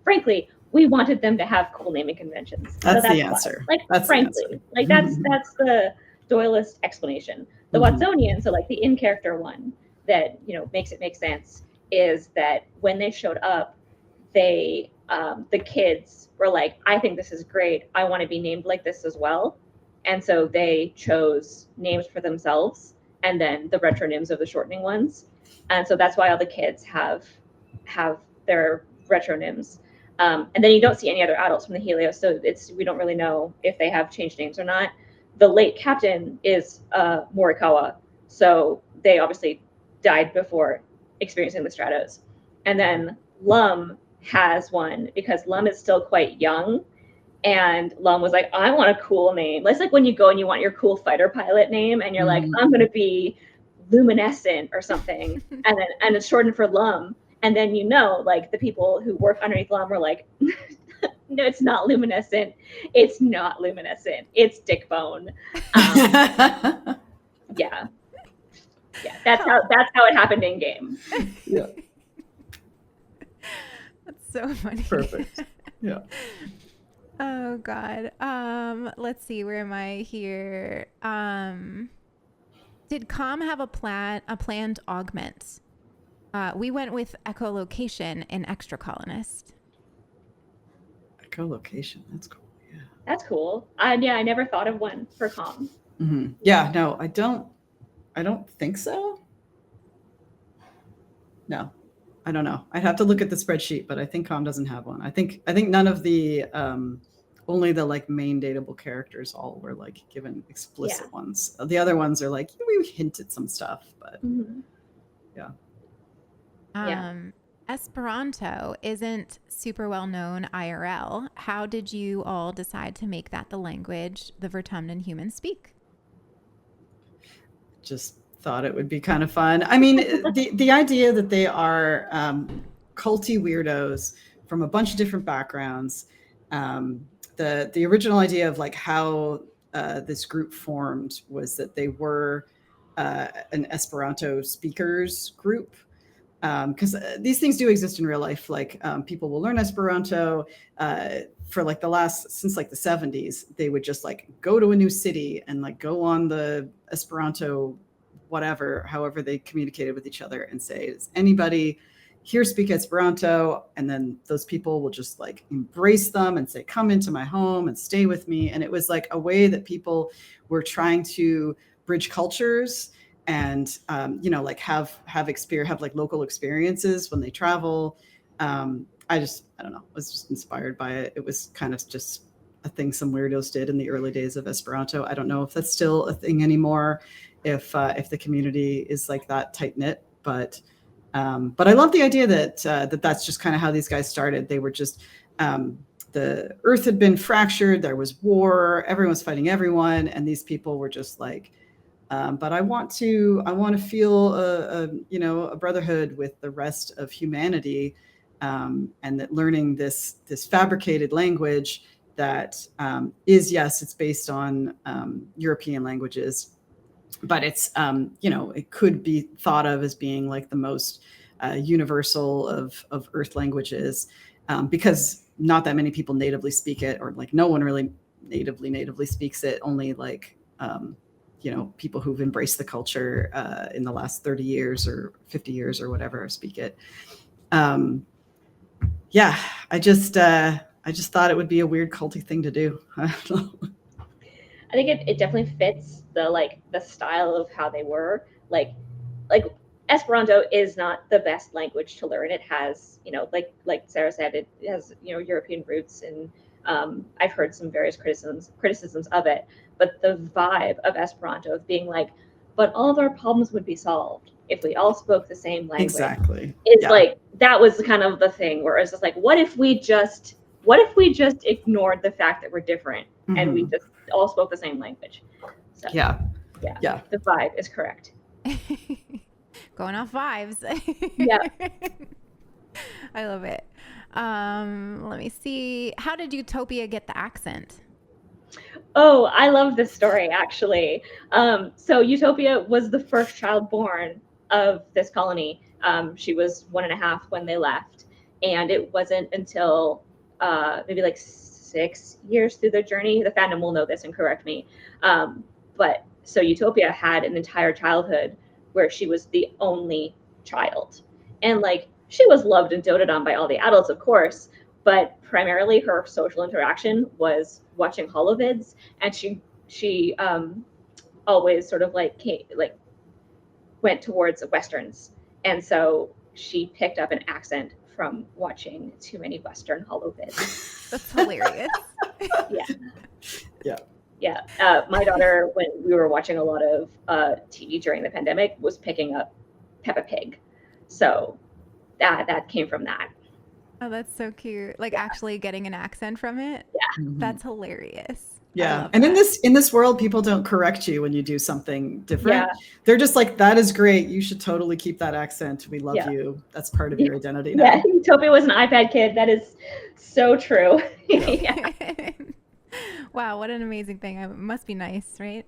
frankly, we wanted them to have cool naming conventions. That's the answer. That's the Doyleist explanation. The Watsonian, so the in-character one that makes it make sense, is that when they showed up, they the kids were like, I think this is great. I want to be named like this as well. And so they chose names for themselves, and then the retronyms of the shortening ones. And so that's why all the kids have their retronyms. And then you don't see any other adults from the Helio, so we don't really know if they have changed names or not. The late captain is Morikawa, so they obviously died before experiencing the Stratos. And then Lum has one because Lum is still quite young, and Lum was like, I want a cool name. It's like when you go and you want your cool fighter pilot name, and you're like, I'm gonna be Luminescent or something, and it's shortened for Lum. And then the people who work underneath Lum were like, no, it's not Luminescent. It's not Luminescent. It's Dick Bone. Yeah, that's how it happened in game. Yeah. That's so funny. Perfect. Yeah. Oh God. Let's see. Where am I here? Did Com have a planned augment? We went with echolocation in Exocolonist. Echolocation. That's cool. Yeah. That's cool. I never thought of one for Com. Mm-hmm. Yeah. No, I don't think so. No, I don't know. I'd have to look at the spreadsheet, but I think Com doesn't have one. I think none of the only the main dateable characters all were given explicit ones. The other ones are we hinted some stuff, but Esperanto isn't super well known IRL. How did you all decide to make that the language the Vertumnan humans speak? Just thought it would be kind of fun. I mean, the idea that they are culty weirdos from a bunch of different backgrounds. The original idea of how this group formed was that they were an Esperanto speakers group. Because these things do exist in real life. People will learn Esperanto for since the 70s. They would just go to a new city and go on the Esperanto, however they communicated with each other, and say, does anybody here speak Esperanto? And then those people will just embrace them and say, come into my home and stay with me. And it was a way that people were trying to bridge cultures and have local experiences when they travel. I don't know, was just inspired by it. It was kind of just a thing some weirdos did in the early days of Esperanto. I don't know if that's still a thing anymore, if the community is that tight knit, but But I love the idea that that's just kind of how these guys started. They were just the Earth had been fractured. There was war. Everyone was fighting everyone, and these people were just like, but I want to feel a brotherhood with the rest of humanity, and that learning this fabricated language that it's based on European languages, but it's it could be thought of as being like the most universal of Earth languages, because not that many people natively speak it, or like no one really natively speaks it. Only like people who've embraced the culture in the last 30 years or 50 years or whatever speak it. I just thought it would be a weird culty thing to do. I don't know. I think it definitely fits the style of how they were. Like Esperanto is not the best language to learn. It has, like Sarah said, it has, European roots, and I've heard some various criticisms of it. But the vibe of Esperanto of being like, but all of our problems would be solved if we all spoke the same language. Exactly. It's like, that was kind of the thing where it's just like, what if we just ignored the fact that we're different, mm-hmm. and we just all spoke the same language? So, yeah. The vibe is correct. Going off vibes. Yeah. I love it. Let me see. How did Utopia get the accent? Oh, I love this story, actually. So Utopia was the first child born of this colony. She was 1.5 when they left. And it wasn't until maybe like 6 years through their journey. The fandom will know this and correct me. But so Utopia had an entire childhood where she was the only child. And like, she was loved and doted on by all the adults, of course, but primarily her social interaction was watching holovids, and she always sort of went towards Westerns. And so she picked up an accent from watching too many Western holovids. That's hilarious. Yeah. My daughter, when we were watching a lot of TV during the pandemic, was picking up Peppa Pig. So that came from that. Oh, that's so cute. Like actually getting an accent from it. Yeah. Mm-hmm. That's hilarious. Yeah. And in this world, people don't correct you when you do something different. Yeah. They're just like, that is great. You should totally keep that accent. We love you. That's part of your identity now. Yeah. Utopia was an iPad kid. That is so true. Yeah. Wow, what an amazing thing. It must be nice, right?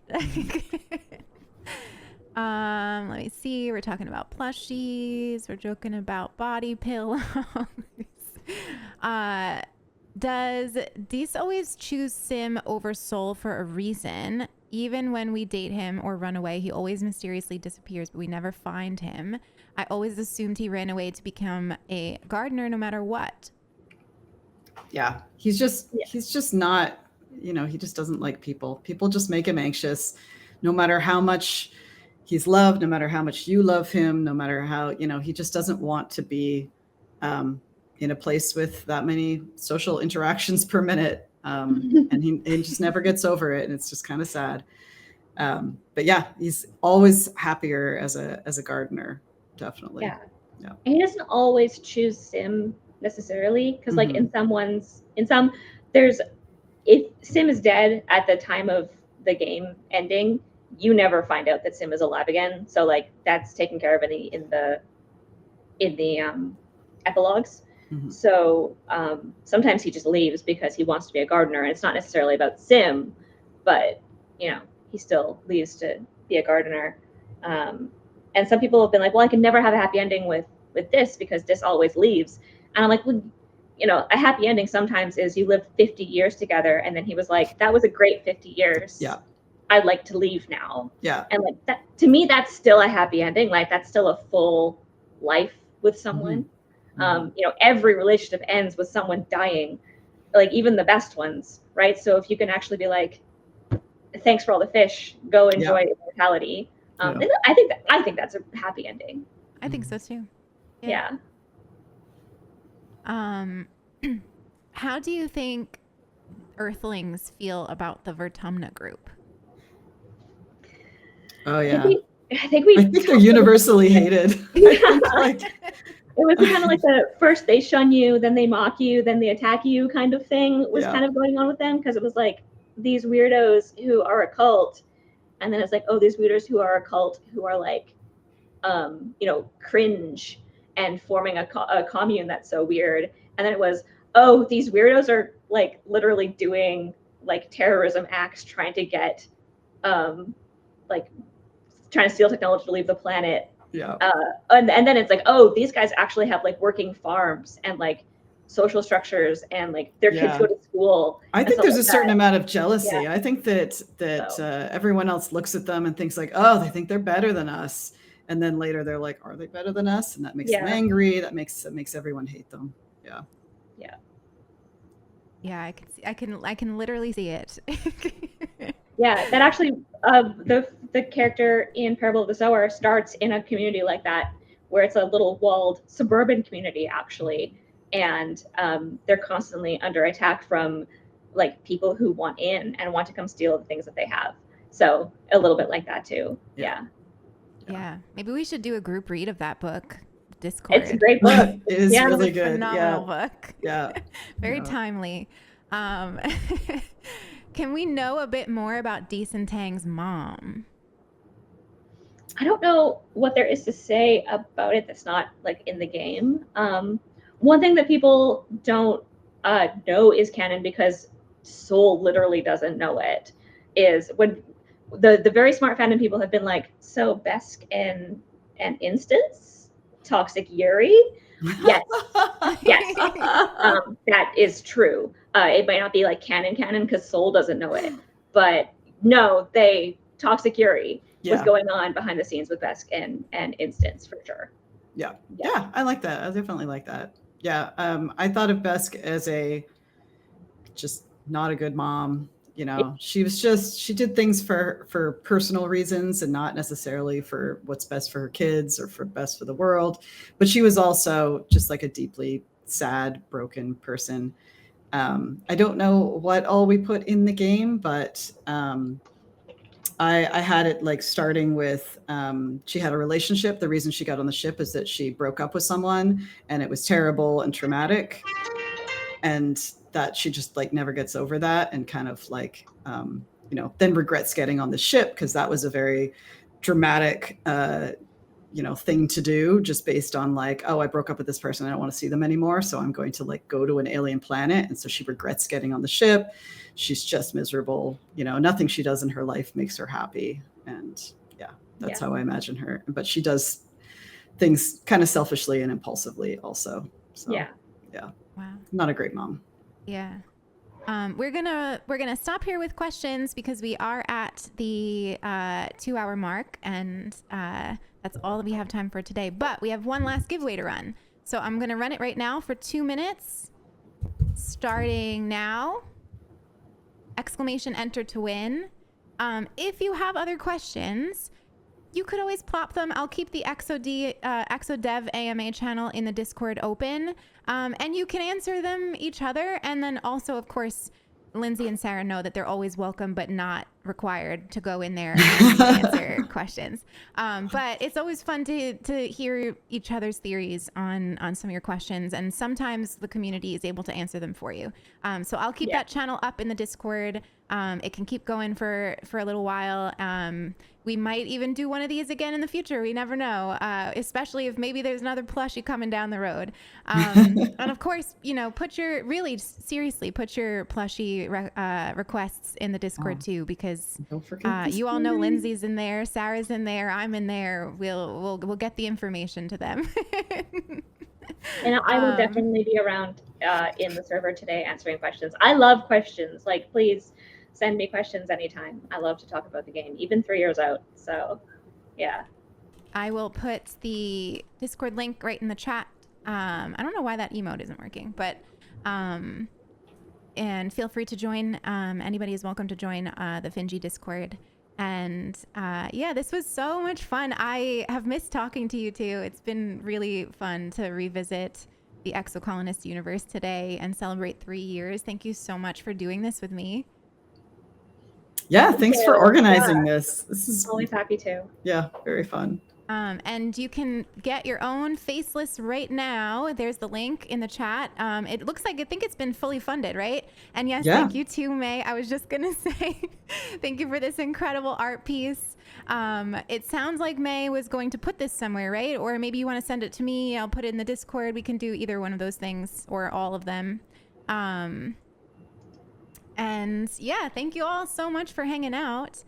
Let me see. We're talking about plushies. We're joking about body pillows. Does Dees always choose Sim over Soul for a reason? Even when we date him or run away, he always mysteriously disappears, but we never find him. I always assumed he ran away to become a gardener no matter what. Yeah, he's just not, he just doesn't like people. People just make him anxious, no matter how much he's loved, no matter how much you love him, no matter how, he just doesn't want to be in a place with that many social interactions per minute. And he just never gets over it. And it's just kind of sad. But yeah, he's always happier as a gardener. Definitely. Yeah. And he doesn't always choose Sim necessarily. Cause like if Sim is dead at the time of the game ending, you never find out that Sim is alive again. So like that's taken care of in the epilogues. Mm-hmm. So sometimes he just leaves because he wants to be a gardener, and it's not necessarily about Sim, but he still leaves to be a gardener. And some people have been like, well, I can never have a happy ending with this because this always leaves. And I'm like, well, a happy ending sometimes is you live 50 years together, and then he was like, that was a great 50 years. Yeah. I'd like to leave now. Yeah. And like that, to me, that's still a happy ending. Like that's still a full life with someone. Mm-hmm. Every relationship ends with someone dying, like even the best ones, right? So if you can actually be like, thanks for all the fish, go enjoy immortality. And I think that's a happy ending. I think so too. Yeah. How do you think Earthlings feel about the Vertumna group? Oh yeah. I think we. I think they're universally hated. I think, like, it was kind of like the first they shun you, then they mock you, then they attack you kind of thing was kind of going on with them, because it was like these weirdos who are a cult, and then it's like, oh, these weirdos who are a cult who are like, cringe and forming a commune that's so weird. And then it was, oh, these weirdos are like literally doing like terrorism acts, trying to get, like trying to steal technology to leave the planet. Yeah. And then it's like, oh, these guys actually have like working farms and like social structures, and like their kids go to school. I think there's a certain amount of jealousy. Yeah. I think that everyone else looks at them and thinks like, oh, they think they're better than us. And then later they're like, are they better than us? And that makes them angry. That makes everyone hate them. Yeah. Yeah. Yeah, I can see, I can literally see it. Yeah, that actually, the character in Parable of the Sower starts in a community like that, where it's a little walled suburban community actually, and they're constantly under attack from like people who want in and want to come steal the things that they have. So a little bit like that too. Yeah. Yeah, maybe we should do a group read of that book. Discord. It's a great book. It is really it's a good. phenomenal book. Yeah. Very timely. Can we know a bit more about Decent Tang's mom? I don't know what there is to say about it that's not like in the game. One thing that people don't know is canon, because Soul literally doesn't know it, is when the very smart fandom people have been like, so Besk and Instance, Toxic Yuri? Yes. Yes. That is true. It might not be like canon because Soul doesn't know it. But no, Toxic Yuri was going on behind the scenes with Besk and Instance for sure. Yeah. I like that. I definitely like that. Yeah. I thought of Besk as just not a good mom. She did things for personal reasons and not necessarily for what's best for her kids or for best for the world. But she was also just like a deeply sad, broken person. I don't know what all we put in the game, but I had it like starting with she had a relationship. The reason she got on the ship is that she broke up with someone and it was terrible and traumatic. And that she just like never gets over that, and kind of like, then regrets getting on the ship, because that was a very dramatic, thing to do, just based on like, oh, I broke up with this person. I don't want to see them anymore. So I'm going to like go to an alien planet. And so she regrets getting on the ship. She's just miserable. Nothing she does in her life makes her happy. And that's how I imagine her. But she does things kind of selfishly and impulsively also. So, yeah. Wow. Not a great mom. Yeah. We're gonna stop here with questions, because we are at the 2-hour mark, and that's all that we have time for today. But we have one last giveaway to run, so I'm gonna run it right now for 2 minutes, starting now. !Enter to win. If you have other questions, you could always plop them. I'll keep the Exodev AMA channel in the Discord open, and you can answer them each other. And then also, of course, Lindsay and Sarah know that they're always welcome, but not required to go in there and answer questions. But it's always fun to hear each other's theories on some of your questions, and sometimes the community is able to answer them for you. So I'll keep that channel up in the Discord. It can keep going for a little while. We might even do one of these again in the future. We never know, especially if maybe there's another plushie coming down the road. And of course, put your plushie requests in the Discord too, because you all know Lindsay's in there, Sarah's in there, I'm in there. We'll get the information to them. And I will definitely be around in the server today answering questions. I love questions. Like, please send me questions anytime. I love to talk about the game, even 3 years out. So, yeah. I will put the Discord link right in the chat. I don't know why that emote isn't working, but and feel free to join. Anybody is welcome to join the Finji Discord. And this was so much fun. I have missed talking to you too. It's been really fun to revisit the Exocolonist universe today and celebrate 3 years. Thank you so much for doing this with me. Yeah, Thank thanks you. for organizing this. This is Always happy to. very fun. And you can get your own faceless right now. There's the link in the chat. It looks like I think it's been fully funded, right? And yes, Yeah. thank you too, May. I was just gonna say thank you for this incredible art piece. It sounds like May was going to put this somewhere, right? Or maybe you want to send it to me. I'll put it in the Discord. We can do either one of those things or all of them. And yeah, thank you all so much for hanging out.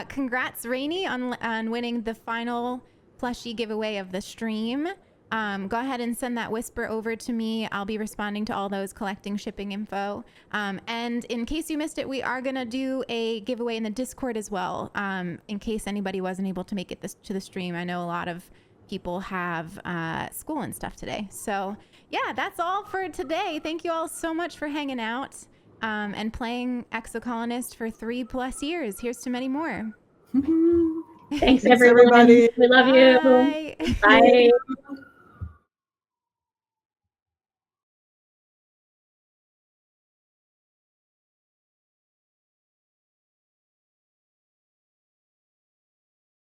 Congrats, Rainy, on winning the final plushie giveaway of the stream. Go ahead and send that whisper over to me. I'll be responding to all those, collecting shipping info. And in case you missed it, we are gonna do a giveaway in the Discord as well, in case anybody wasn't able to make it to the stream. I know a lot of people have school and stuff today. So yeah, that's all for today. Thank you all so much for hanging out and playing Exocolonist for 3+ years. Here's to many more. Thanks everyone. everybody. We love you. Bye. Bye.